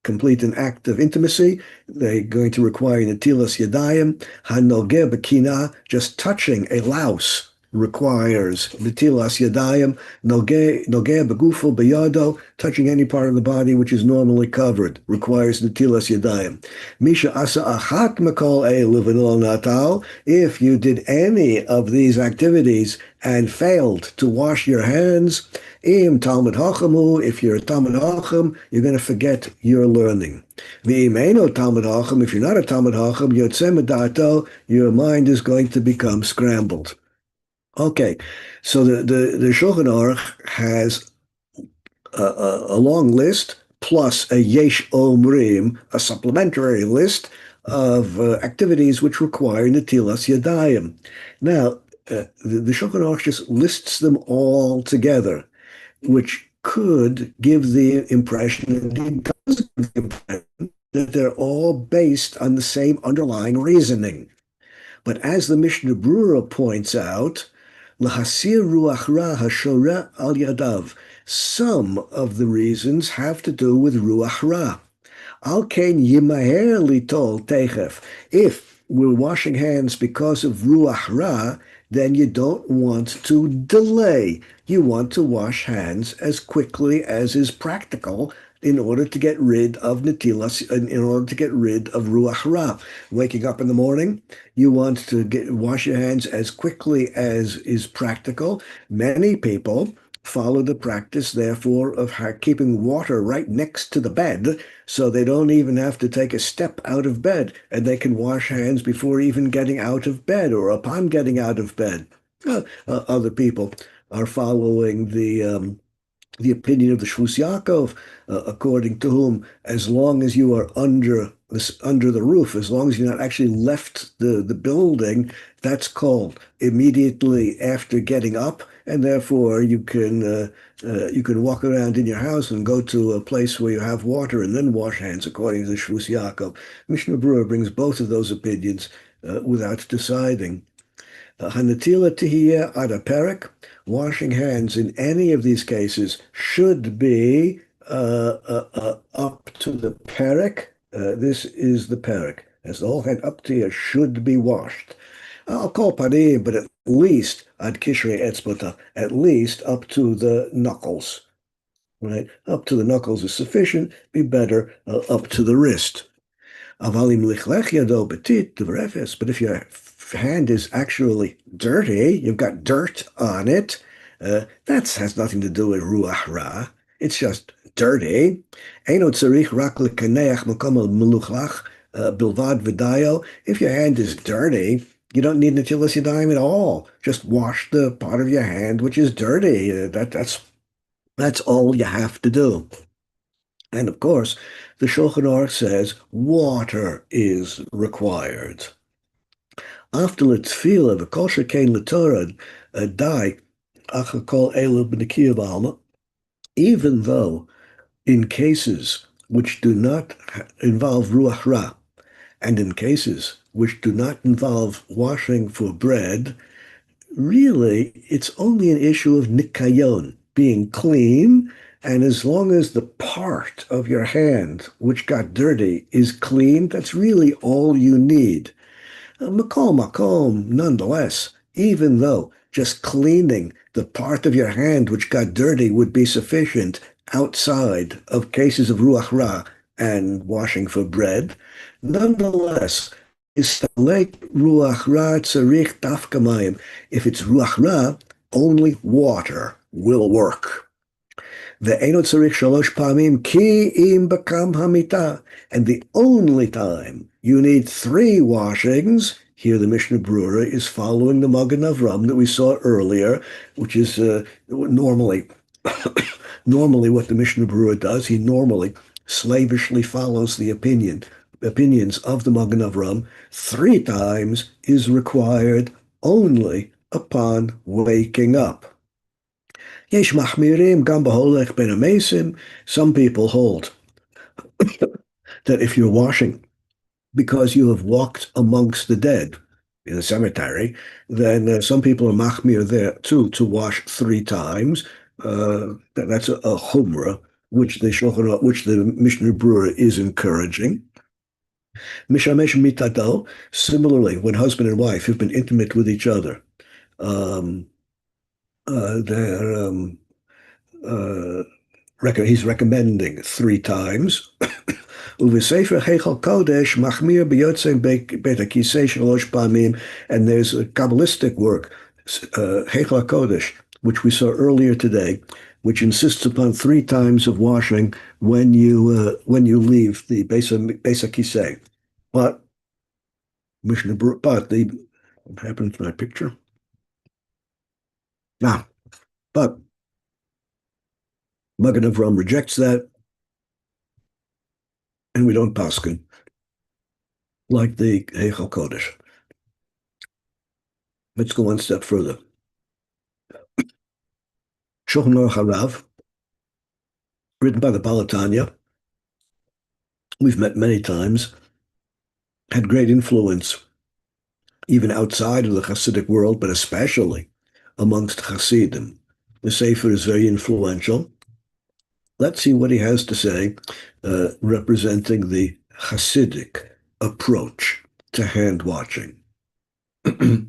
S2: complete an act of intimacy, they're going to require netilas yadayim. Hanogeh b'kina, just touching a louse requires netilas yadayim. Nogeh begufo beyado, touching any part of the body which is normally covered, requires netilas yadayim. Misha asa achat makol elu v'lo natal, if you did any of these activities and failed to wash your hands, im Talmud Hachamu, if you're a Talmud Hacham, you're going to forget your learning. V'im eino Talmud Hacham, if you're not a Talmud Hacham, yotzeh medato, your mind is going to become scrambled. Okay, so the Shulchan Aruch has a long list plus a yesh omrim, a supplementary list of activities which require netilas yadayim. Now, the Shulchan Aruch just lists them all together, which could give the impression, indeed does give the impression, that they're all based on the same underlying reasoning. But as the Mishnah Brura points out, L'hasir ruach ra hashora al yadav, some of the reasons have to do with ruach ra. Al ken yimaher litol techef. If we're washing hands because of ruach ra, then you don't want to delay. You want to wash hands as quickly as is practical in order to get rid of netilas, in order to get rid of ruach ra. Waking up in the morning, you want to wash your hands as quickly as is practical. Many people follow the practice, therefore, of keeping water right next to the bed, so they don't even have to take a step out of bed, and they can wash hands before even getting out of bed or upon getting out of bed. Other people are following the opinion of the Shvus Yaakov, according to whom, as long as you are under the roof, as long as you're not actually left the building, that's called immediately after getting up, and therefore you can walk around in your house and go to a place where you have water and then wash hands, according to the Shvus Yaakov. Mishnah Brura brings both of those opinions without deciding. Hanatila tihiyeh ad perek, washing hands in any of these cases should be up to the perek. This is the perek. As the whole hand up to here should be washed. I'll call parim, but at least ad kishrei etzbota, at least up to the knuckles. Right, up to the knuckles is sufficient. Be better up to the wrist. Avalim lichlech yado betit devrefes. But if your hand is actually dirty, you've got dirt on it, that has nothing to do with ruach ra. It's just dirty. Eino tzarich rak lekaneach makom al meluchlach bilvad v'dayo. If your hand is dirty, you don't need netilas yadayim at all. Just wash the part of your hand which is dirty. That's all you have to do. And of course, the Shulchan Aruch says water is required. After the tefillah, the kol shekein l'Torah, die, achakol elu b'nekiya b'alma, even though in cases which do not involve ruach ra, and in cases which do not involve washing for bread, really, it's only an issue of nikayon, being clean, and as long as the part of your hand which got dirty is clean, that's really all you need. Makom, nonetheless, even though just cleaning the part of your hand which got dirty would be sufficient outside of cases of ruach ra and washing for bread, nonetheless, istalek ruach ra tzarich dafka mayim. If it's ruach ra, only water will work. Ve'eno tzarich shalosh pamim ki im bakam hamita. And the only time you need 3 washings, here the Mishnah Brura is following the Magen Avram that we saw earlier, which is normally what the Mishnah Brura does. He normally slavishly follows the opinions of the Magen Avram. 3 times is required only upon waking up. Yesh machmirim gam b'holech ben amesim. Some people hold that if you're washing because you have walked amongst the dead in a cemetery, then some people are machmir there too to wash 3 times. That's a humrah, which the Mishnah Brura is encouraging. Mishamesh mitado. Similarly, when husband and wife have been intimate with each other, he's recommending 3 times. Uvesefer Heichal Kodesh machmir b'yotzei beit hakisei shalosh pamim, and there's a Kabbalistic work, Heichal Kodesh, which we saw earlier today, which insists upon 3 times of washing when you leave the Beis HaKisei. But what happened to my picture? But Magen Avram rejects that, and we don't paskin like the Heichal Kodesh. Let's go one step further. Shulchan Aruch Harav, written by the Balatanya, we've met many times, had great influence even outside of the Hasidic world, but especially amongst Hasidim. The Sefer is very influential. Let's see what he has to say, representing the Hasidic approach to hand washing. The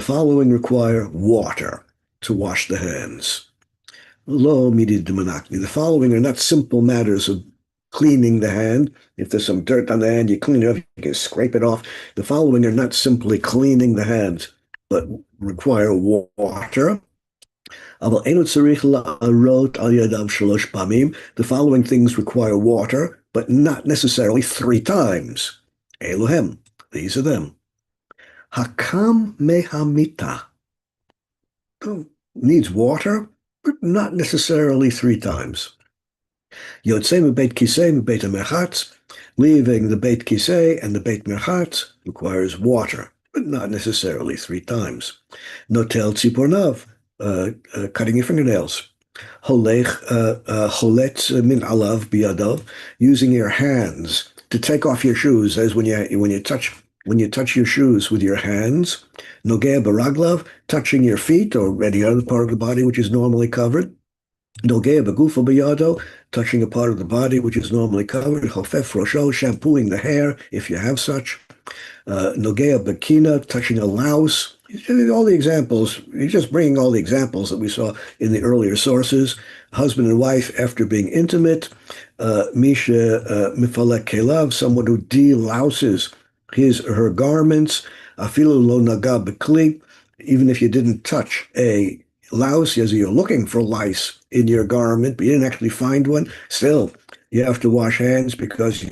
S2: following require water to wash the hands. The following are not simple matters of cleaning the hand. If there's some dirt on the hand, you clean it off, you can scrape it off. The following are not simply cleaning the hands, but require water. The following things require water, but not necessarily 3 times. Elohem, these are them. Hakam mehamita needs water, but not necessarily 3 times. Yotzei beit kisei beit merchatz, leaving the beit kisei and the beit merchatz requires water, but not necessarily 3 times. Notel tzipornav, cutting your fingernails. Holetz min alav biyadav, using your hands to take off your shoes, as when you touch your shoes with your hands. Nogea baraglav, touching your feet or any other part of the body which is normally covered. Nogea bagufo biyado, touching a part of the body which is normally covered. Hofef rosho, shampooing the hair if you have such. Nogea bakina, touching a louse. All the examples, you're just bringing all the examples that we saw in the earlier sources. Husband and wife after being intimate. Misha mifalek kelav, someone who delouses his or her garments. Afilu lo naga bekli, even if you didn't touch a louse, as you're looking for lice in your garment, but you didn't actually find one, still you have to wash hands because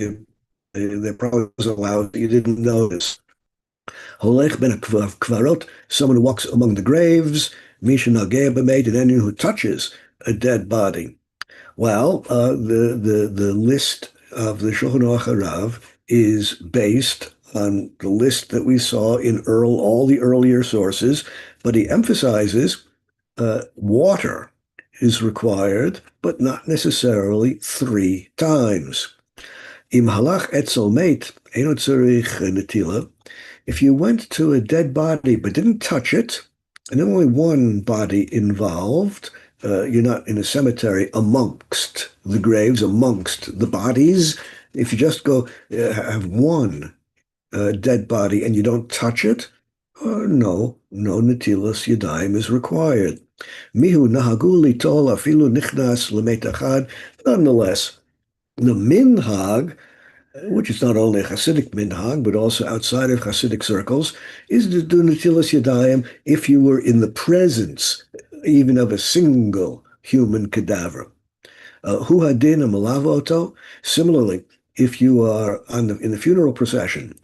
S2: there probably was a louse you didn't notice. Holech ben kvarot, someone who walks among the graves. Misha nageh b'meit, and anyone who touches a dead body. Well, the list of the Shulchan Aruch Harav is based on the list that we saw in all the earlier sources, but he emphasizes water is required, but not necessarily 3 times. Im halach etzel meit, eino tzarich netila. If you went to a dead body but didn't touch it, and only one body involved, you're not in a cemetery amongst the graves, amongst the bodies. If you just go have one dead body and you don't touch it, no netilas yadayim is required. Mihu nahagu litol afilu nichnas lemet achad. Nonetheless, the minhag, which is not only a Hasidic minhag, but also outside of Hasidic circles, is to do netilas yadayim if you were in the presence even of a single human cadaver. Hu hadin malavoto. Similarly, if you are in the funeral procession,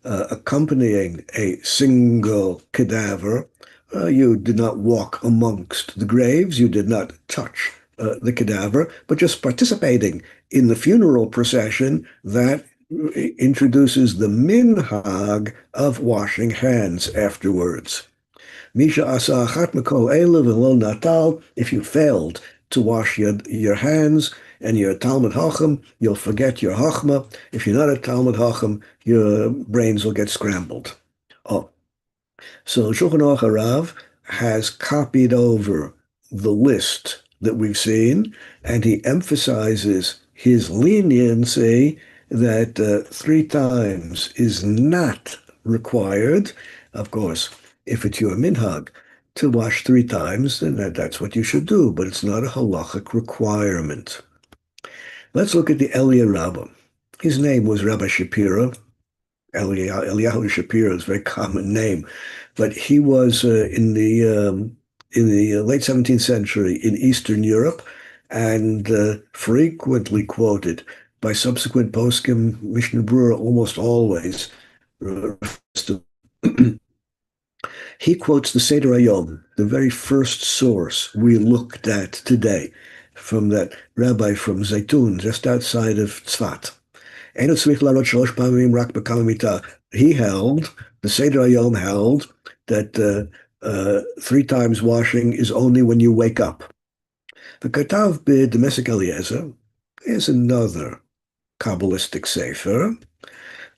S2: accompanying a single cadaver, you did not walk amongst the graves, you did not touch the cadaver, but just participating in the funeral procession, that introduces the minhag of washing hands afterwards. Misha asa achat mikol ela v'lo natal. If you failed to wash your hands and you're a Talmud Chacham, you'll forget your Chachma. If you're not a Talmud Chacham, your brains will get scrambled. Oh, so Shulchan Aruch Harav has copied over the list that we've seen, and he emphasizes his leniency that 3 times is not required. Of course, if it's your minhag to wash 3 times, then that's what you should do, but it's not a halachic requirement. Let's look at the Elia Rabbah. His name was Rabbi Shapiro. Eliyahu Shapiro is a very common name, but he was in the late 17th century in Eastern Europe, and frequently quoted by subsequent poskim. Mishnah Berurah almost always. He quotes the Seder Hayom, the very first source we looked at today, from that rabbi from Zaytun, just outside of Tzfat. He held, the Seder Hayom held, that 3 times washing is only when you wake up. The Katav b'Demesek Eliezer is another Kabbalistic sefer.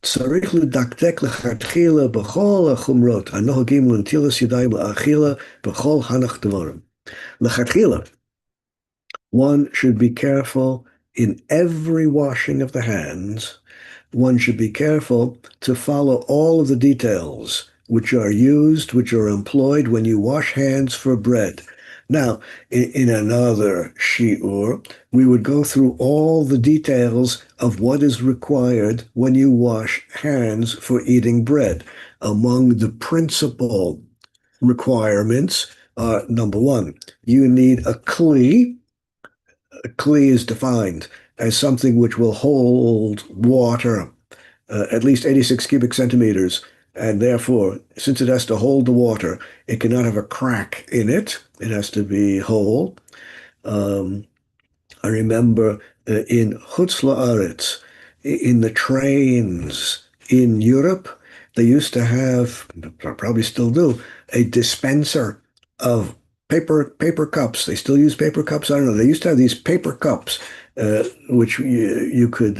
S2: Tzarich l'daktek lechatchila b'chol hachumrot anohagim l'ntilas yadayim la'achila b'chol hanach devarim. Lechatchila, one should be careful in every washing of the hands. One should be careful to follow all of the details which are employed when you wash hands for bread. Now, in another shiur, we would go through all the details of what is required when you wash hands for eating bread. Among the principal requirements are, number 1, you need a kli. A kli is defined as something which will hold water, at least 86 cubic centimeters, and therefore, since it has to hold the water, it cannot have a crack in it. It has to be whole. I remember in Chutz La'aretz, in the trains in Europe, they used to have, probably still do, a dispenser of paper cups. They still use paper cups. I don't know. They used to have these paper cups, which you could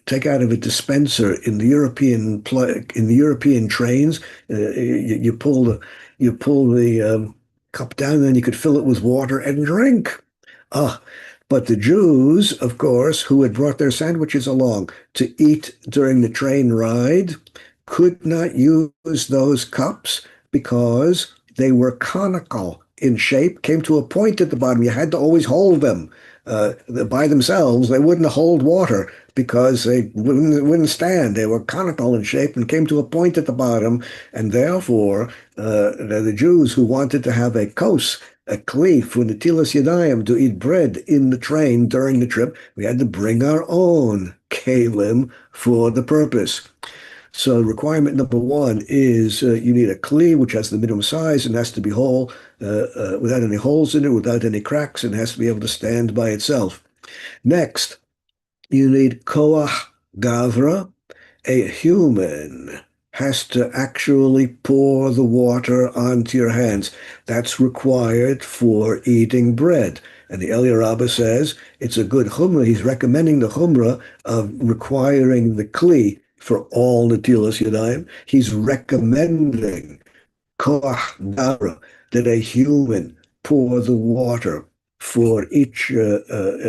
S2: take out of a dispenser in the European trains. You pull the cup down, and then you could fill it with water and drink. But the Jews, of course, who had brought their sandwiches along to eat during the train ride, could not use those cups because they were conical in shape, came to a point at the bottom. You had to always hold them. By themselves, they wouldn't hold water because they wouldn't stand. They were conical in shape and came to a point at the bottom. And therefore, the Jews who wanted to have a kos, a kli for netilas yadayim, to eat bread in the train during the trip, we had to bring our own kalim for the purpose. So requirement number 1 is you need a kli, which has the minimum size and has to be whole, without any holes in it, without any cracks, and has to be able to stand by itself. Next, you need koach gavra, a human has to actually pour the water onto your hands. That's required for eating bread. And the Eliyah Rabbah says it's a good chumrah. He's recommending the chumrah of requiring the kli for all netilas yadayim. He's recommending koach dara, that a human pour the water for each netilas,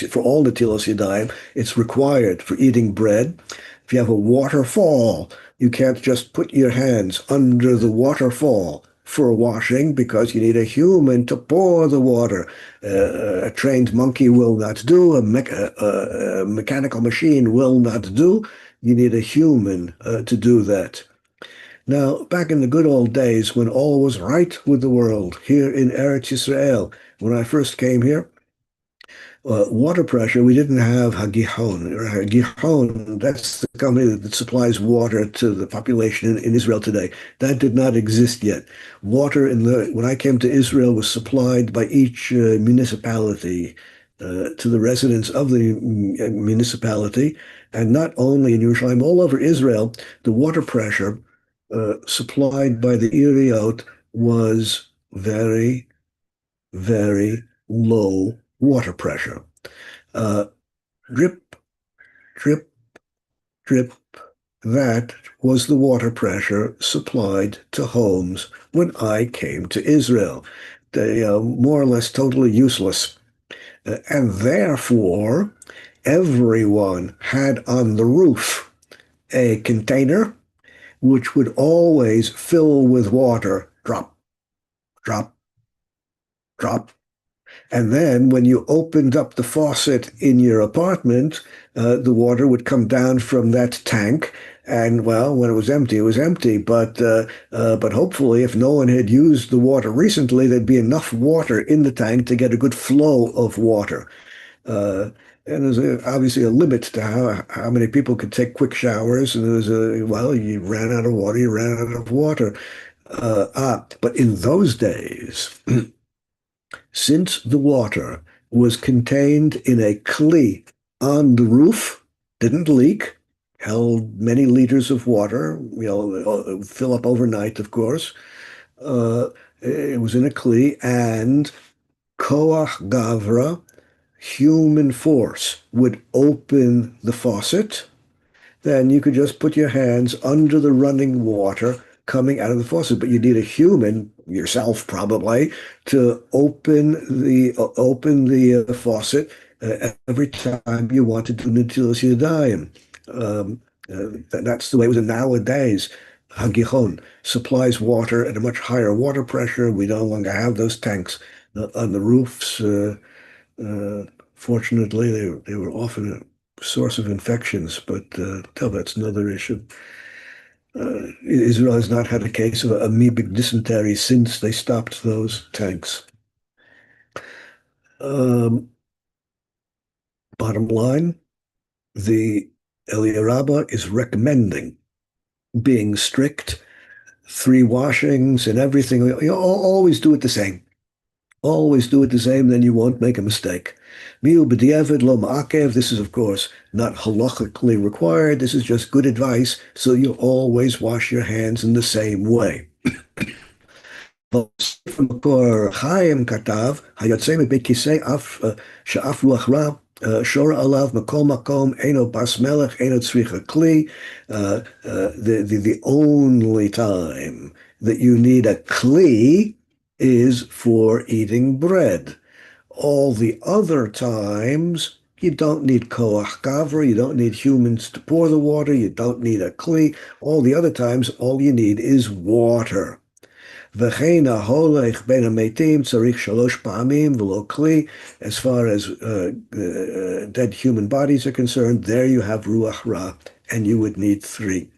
S2: for all netilas yadayim. It's required for eating bread. If you have a waterfall, you can't just put your hands under the waterfall for washing because you need a human to pour the water. A trained monkey will not do, a mechanical machine will not do. You need a human to do that. Now, back in the good old days when all was right with the world, here in Eretz Yisrael, when I first came here, water pressure, we didn't have Hagihon. Hagihon, that's the company that supplies water to the population in Israel today. That did not exist yet. Water when I came to Israel was supplied by each municipality to the residents of the municipality, and not only in Yerushalayim, all over Israel, the water pressure supplied by the Iriot was very, very low water pressure. Drip, drip, drip. That was the water pressure supplied to homes when I came to Israel. They are more or less totally useless. And therefore, everyone had on the roof a container which would always fill with water, drop, drop, drop. And then when you opened up the faucet in your apartment, the water would come down from that tank. And well, when it was empty, it was empty. But hopefully, if no one had used the water recently, there'd be enough water in the tank to get a good flow of water. And there's obviously a limit to how many people could take quick showers. And you ran out of water, you ran out of water. But in those days, since the water was contained in a kli on the roof, didn't leak, held many liters of water, fill up overnight, of course. It was in a kli, and koach gavra, human force, would open the faucet. Then you could just put your hands under the running water coming out of the faucet, but you need a human, yourself probably, to open the faucet every time you want to do netilas yadayim. That's the way it was nowadays. Hagichon supplies water at a much higher water pressure. We no longer have those tanks on the roofs. Fortunately, they were often a source of infections, but that's another issue. Israel has not had a case of amoebic dysentery since they stopped those tanks. Bottom line, the Eliyah Rabbah is recommending being strict, 3 washings and everything. Always do it the same. Always do it the same, then you won't make a mistake. Miu b'diavad lo ma'akev. This is, of course, not halachically required. This is just good advice, so you always wash your hands in the same way. Chaim katav hayotzei mebeit kisei she'af ruach ra shora alav makom makom eno bas melech eno tzricha kli. The only time that you need a kli is for eating bread. All the other times, you don't need koach gavra, you don't need humans to pour the water, you don't need a kli. All the other times, all you need is water. V'chein ha'holech ben ha'metim tzarich shalosh pa'amim v'lo kli. As far as dead human bodies are concerned, there you have ruach ra, and you would need 3.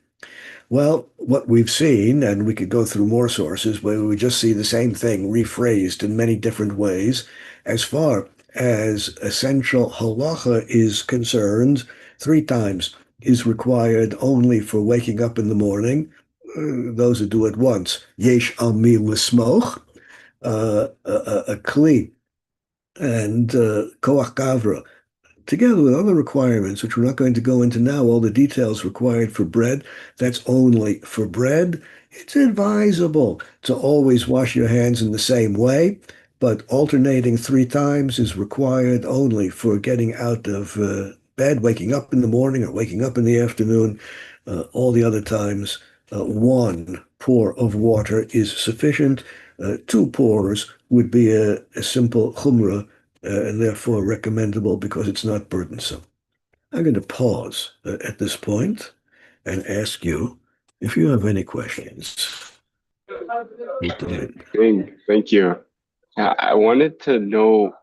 S2: Well, what we've seen, and we could go through more sources where we just see the same thing rephrased in many different ways. As far as essential halacha is concerned, 3 times is required only for waking up in the morning. Those who do it once, yesh al mi l'smoch, a kli, and koach gavra, together with other requirements, which we're not going to go into now, all the details required for bread, that's only for bread. It's advisable to always wash your hands in the same way, but alternating 3 times is required only for getting out of bed, waking up in the morning or waking up in the afternoon. All the other times, 1 pour of water is sufficient. 2 pours would be a simple chumrah, and therefore recommendable because it's not burdensome. I'm going to pause at this point and ask you if you have any questions.
S3: Thank you. I wanted to know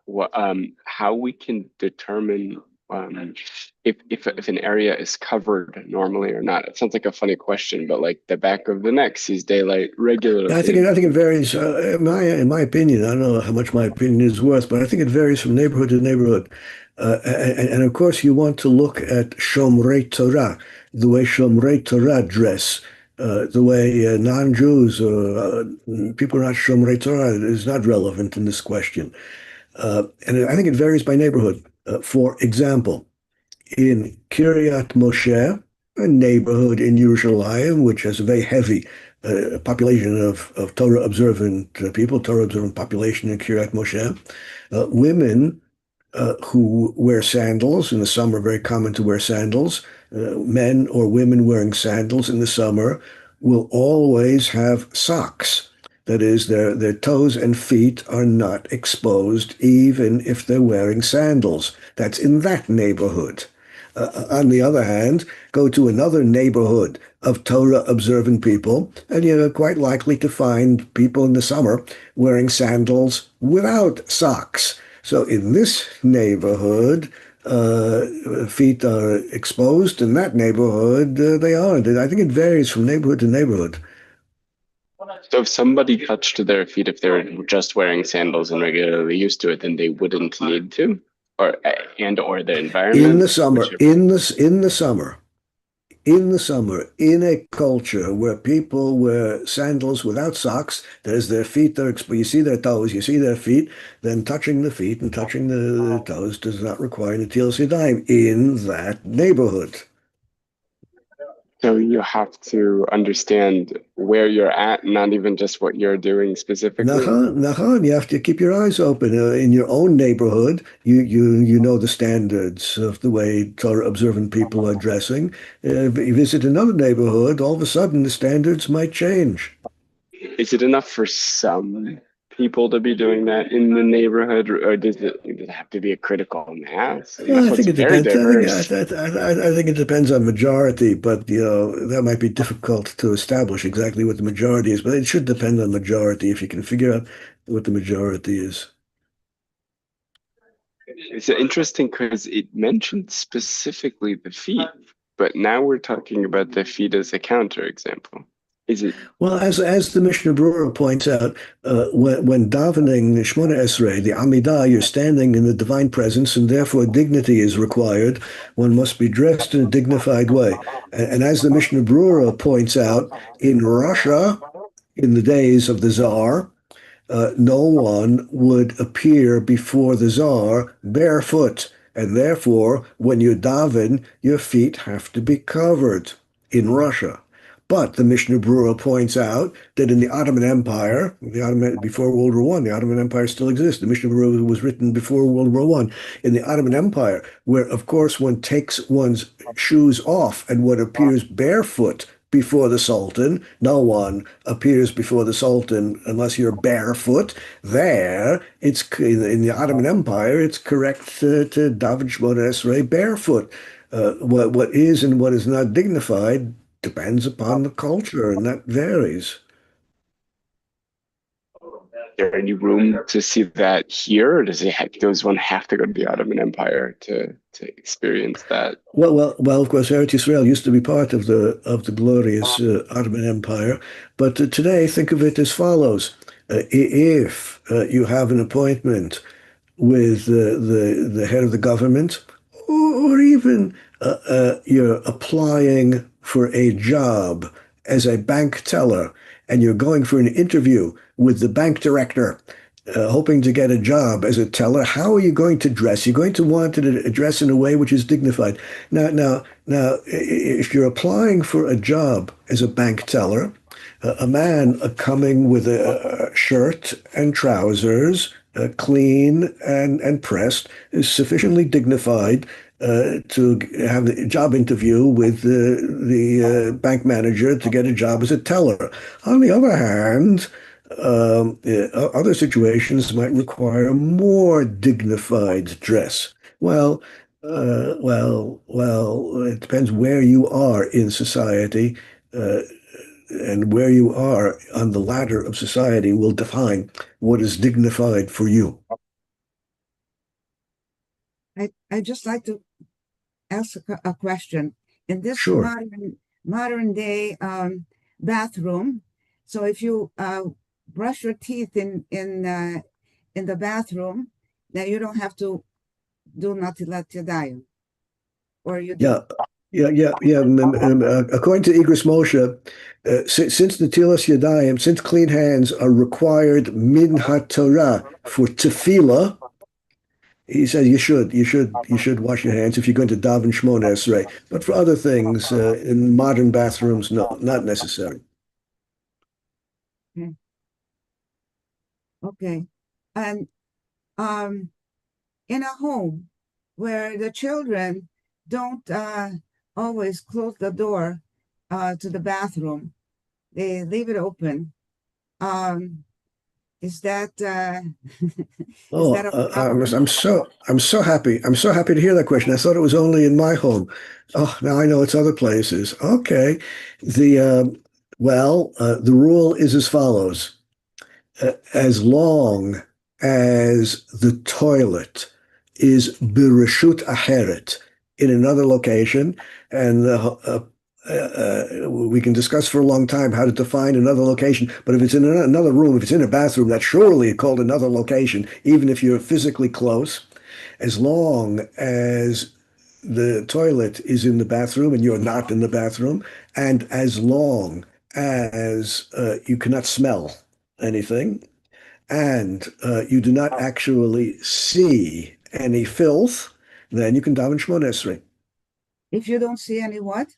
S3: how we can determine if an area is covered normally or not. It sounds like a funny question, but like the back of the neck sees daylight regularly.
S2: I think it varies. In my opinion, I don't know how much my opinion is worth, but I think it varies from neighborhood to neighborhood. And of course, you want to look at Shomrei Torah, the way Shomrei Torah dress, the way non-Jews or people who are not Shomrei Torah is not relevant in this question. And I think it varies by neighborhood. For example, in Kiryat Moshe, a neighborhood in Yerushalayim, which has a very heavy population of Torah observant people, Torah observant population in Kiryat Moshe, women who wear sandals in the summer, very common to wear sandals. Men or women wearing sandals in the summer will always have socks. That is, their toes and feet are not exposed, even if they're wearing sandals. That's in that neighborhood. On the other hand, go to another neighborhood of Torah observant people, and you're quite likely to find people in the summer wearing sandals without socks. So in this neighborhood, feet are exposed. In that neighborhood, they aren't. I think it varies from neighborhood to neighborhood.
S3: So if somebody touched their feet, if they're just wearing sandals and regularly used to it, then they wouldn't need to, or the environment.
S2: In the summer, in a culture where people wear sandals without socks, there's their feet are exposed. You see their toes, you see their feet. Then touching the feet and touching the toes does not require Netilas Yadayim in that neighborhood.
S3: So you have to understand where you're at, not even just what you're doing specifically.
S2: Nachon, you have to keep your eyes open. In your own neighborhood, you know the standards of the way Torah observant people are dressing. If you visit another neighborhood, all of a sudden the standards might change.
S3: Is it enough for some people to be doing that in the neighborhood, or does it have to be a critical mass?
S2: I think it depends. I think it depends on majority, but that might be difficult to establish exactly what the majority is. But it should depend on majority if you can figure out what the majority is.
S3: It's interesting because it mentioned specifically the feet, but now we're talking about the feet as a counterexample. Is it?
S2: Well, as the Mishnah Berurah points out, when davening Shmona Esrei, the Amidah, you're standing in the divine presence, and therefore dignity is required. One must be dressed in a dignified way. And as the Mishnah Berurah points out, in Russia, in the days of the Tsar, no one would appear before the Tsar barefoot. And therefore, when you daven, your feet have to be covered in Russia. But the Mishnah Berurah points out that in the Ottoman Empire, before World War I, the Ottoman Empire still exists. The Mishnah Berurah was written before World War I. In the Ottoman Empire, where, of course, one takes one's shoes off and one appears barefoot before the Sultan. No one appears before the Sultan unless you're barefoot. There, it's in the Ottoman Empire, it's correct to daven Shmona Esrei barefoot. What is and what is not dignified depends upon the culture, and that varies.
S3: Is there any room to see that here, or does one have to go to the Ottoman Empire to experience that?
S2: Well, of course, Eretz Yisrael used to be part of the glorious Ottoman Empire, but today, think of it as follows: if you have an appointment with the head of the government, or even you're applying for a job as a bank teller, and you're going for an interview with the bank director, hoping to get a job as a teller, how are you going to dress? You're going to want to dress in a way which is dignified. Now, if you're applying for a job as a bank teller, a man coming with a shirt and trousers, clean and pressed, is sufficiently dignified to have a job interview with the bank manager to get a job as a teller. On the other hand, other situations might require more dignified dress. Well, it depends where you are in society, and where you are on the ladder of society will define what is dignified for you.
S4: I just like to ask a question. In this
S2: Sure.
S4: modern day bathroom, so if you brush your teeth in the bathroom, then you don't have to do Natilat Yadayim, or you do.
S2: Yeah. According to Igros Moshe, since Natilas Yadayim, since clean hands are required min ha-Torah for tefillah, he says you should wash your hands if you're going to daven Shmona Esrei. But for other things, in modern bathrooms, no, not necessary.
S4: Okay. And in a home where the children don't always close the door to the bathroom, they leave it open. Is that
S2: Oh,
S4: that a problem?
S2: I'm so happy. I'm so happy to hear that question. I thought it was only in my home. Oh, now I know it's other places. Okay. The rule is as follows. As long as the toilet is bireshut aheret, in another location, and we can discuss for a long time how to define another location, but if it's in another room, if it's in a bathroom, that's surely called another location, even if you're physically close, as long as the toilet is in the bathroom and you're not in the bathroom, and as long as you cannot smell anything, and you do not actually see any filth, then you can daven Shmona Esrei.
S4: If you don't see any what?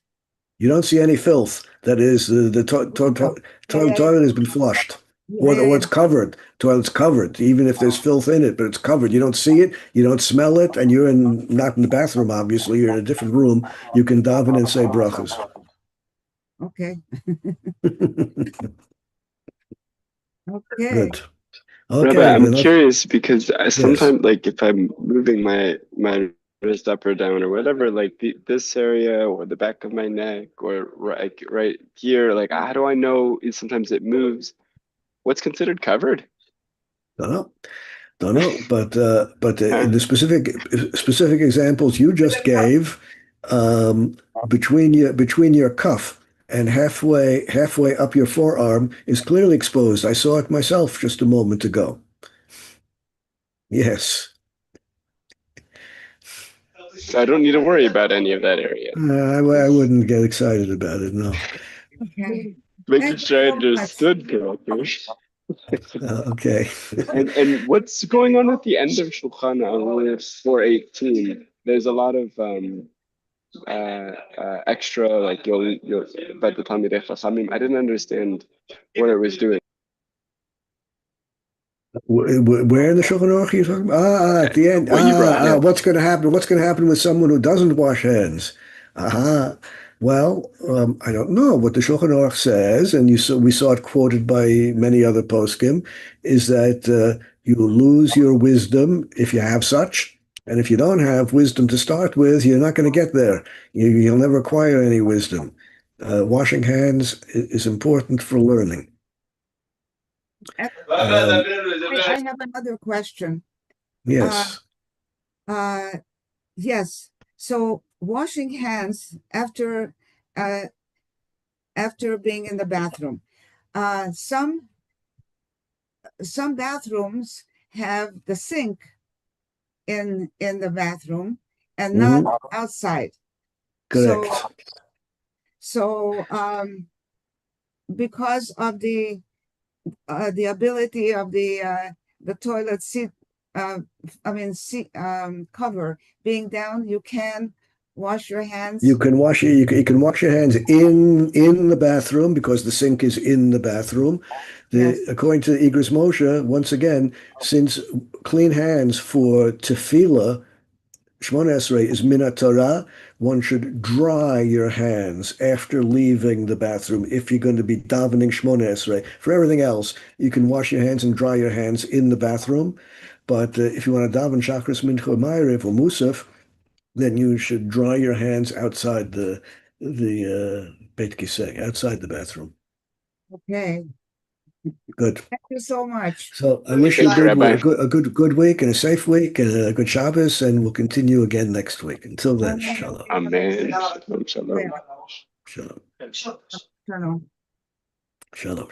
S2: You don't see any filth. That is, the toilet has been flushed, or it's covered. Toilet's covered, even if there's filth in it, but it's covered. You don't see it, you don't smell it, and you're not in the bathroom. Obviously, you're in a different room. You can daven and say brachas.
S4: Okay. Okay.
S2: Good.
S3: Rabbi,
S2: Okay.
S3: I'm curious because
S2: Yes.
S3: sometimes, like, if I'm moving my wrist up or down or whatever, like this area or the back of my neck or right here, like, how do I know? Sometimes it moves. What's considered covered?
S2: Don't know. But in the specific examples you just gave, between your cuff and halfway up your forearm is clearly exposed. I saw it myself just a moment ago. Yes.
S3: So I don't need to worry about any of that area.
S2: I wouldn't get excited about it. No.
S4: Okay.
S3: Making
S4: Thank
S3: sure I
S4: you so much.
S3: understood correctly.
S2: Okay.
S3: And what's going on at the end of Shulchan Aruch 418? There's a lot of extra, like you'll but the Talmidei Chachamim. I didn't understand what it was doing.
S2: Where in the Shulchan Aruch are you talking about? At the end.
S3: What you brought, yeah.
S2: What's going to happen? What's going to happen with someone who doesn't wash hands? Well, I don't know. What the Shulchan Aruch says, and we saw it quoted by many other poskim, is that you lose your wisdom if you have such, and if you don't have wisdom to start with, you're not going to get there. You'll never acquire any wisdom. Washing hands is important for learning.
S4: I have another question.
S2: Yes.
S4: Yes. So washing hands after being in the bathroom. Some bathrooms have the sink in the bathroom and not outside.
S2: Correct.
S4: So because of the ability of the the toilet seat, cover being down, you can wash your hands.
S2: You can wash you can wash your hands in the bathroom because the sink is in the bathroom.
S4: Yes.
S2: According to Igros Moshe, once again, since clean hands for tefillah, Shemona Esrei is minat Torah, one should dry your hands after leaving the bathroom if you're going to be davening Shemona Esrei. For everything else, you can wash your hands and dry your hands in the bathroom. But if you want to daven Shachris, Mincha, Ma'ariv, or Musaf, then you should dry your hands outside the Beit Kisei, outside the bathroom.
S4: Okay.
S2: Good.
S4: Thank you so much.
S2: So I wish you
S3: Thank you, Rabbi.
S2: a good week and a safe week and a good Shabbos, and we'll continue again next week. Until then, shalom.
S3: Amen. Shalom.
S2: Shalom.
S4: Shalom.
S2: Shalom. Shalom.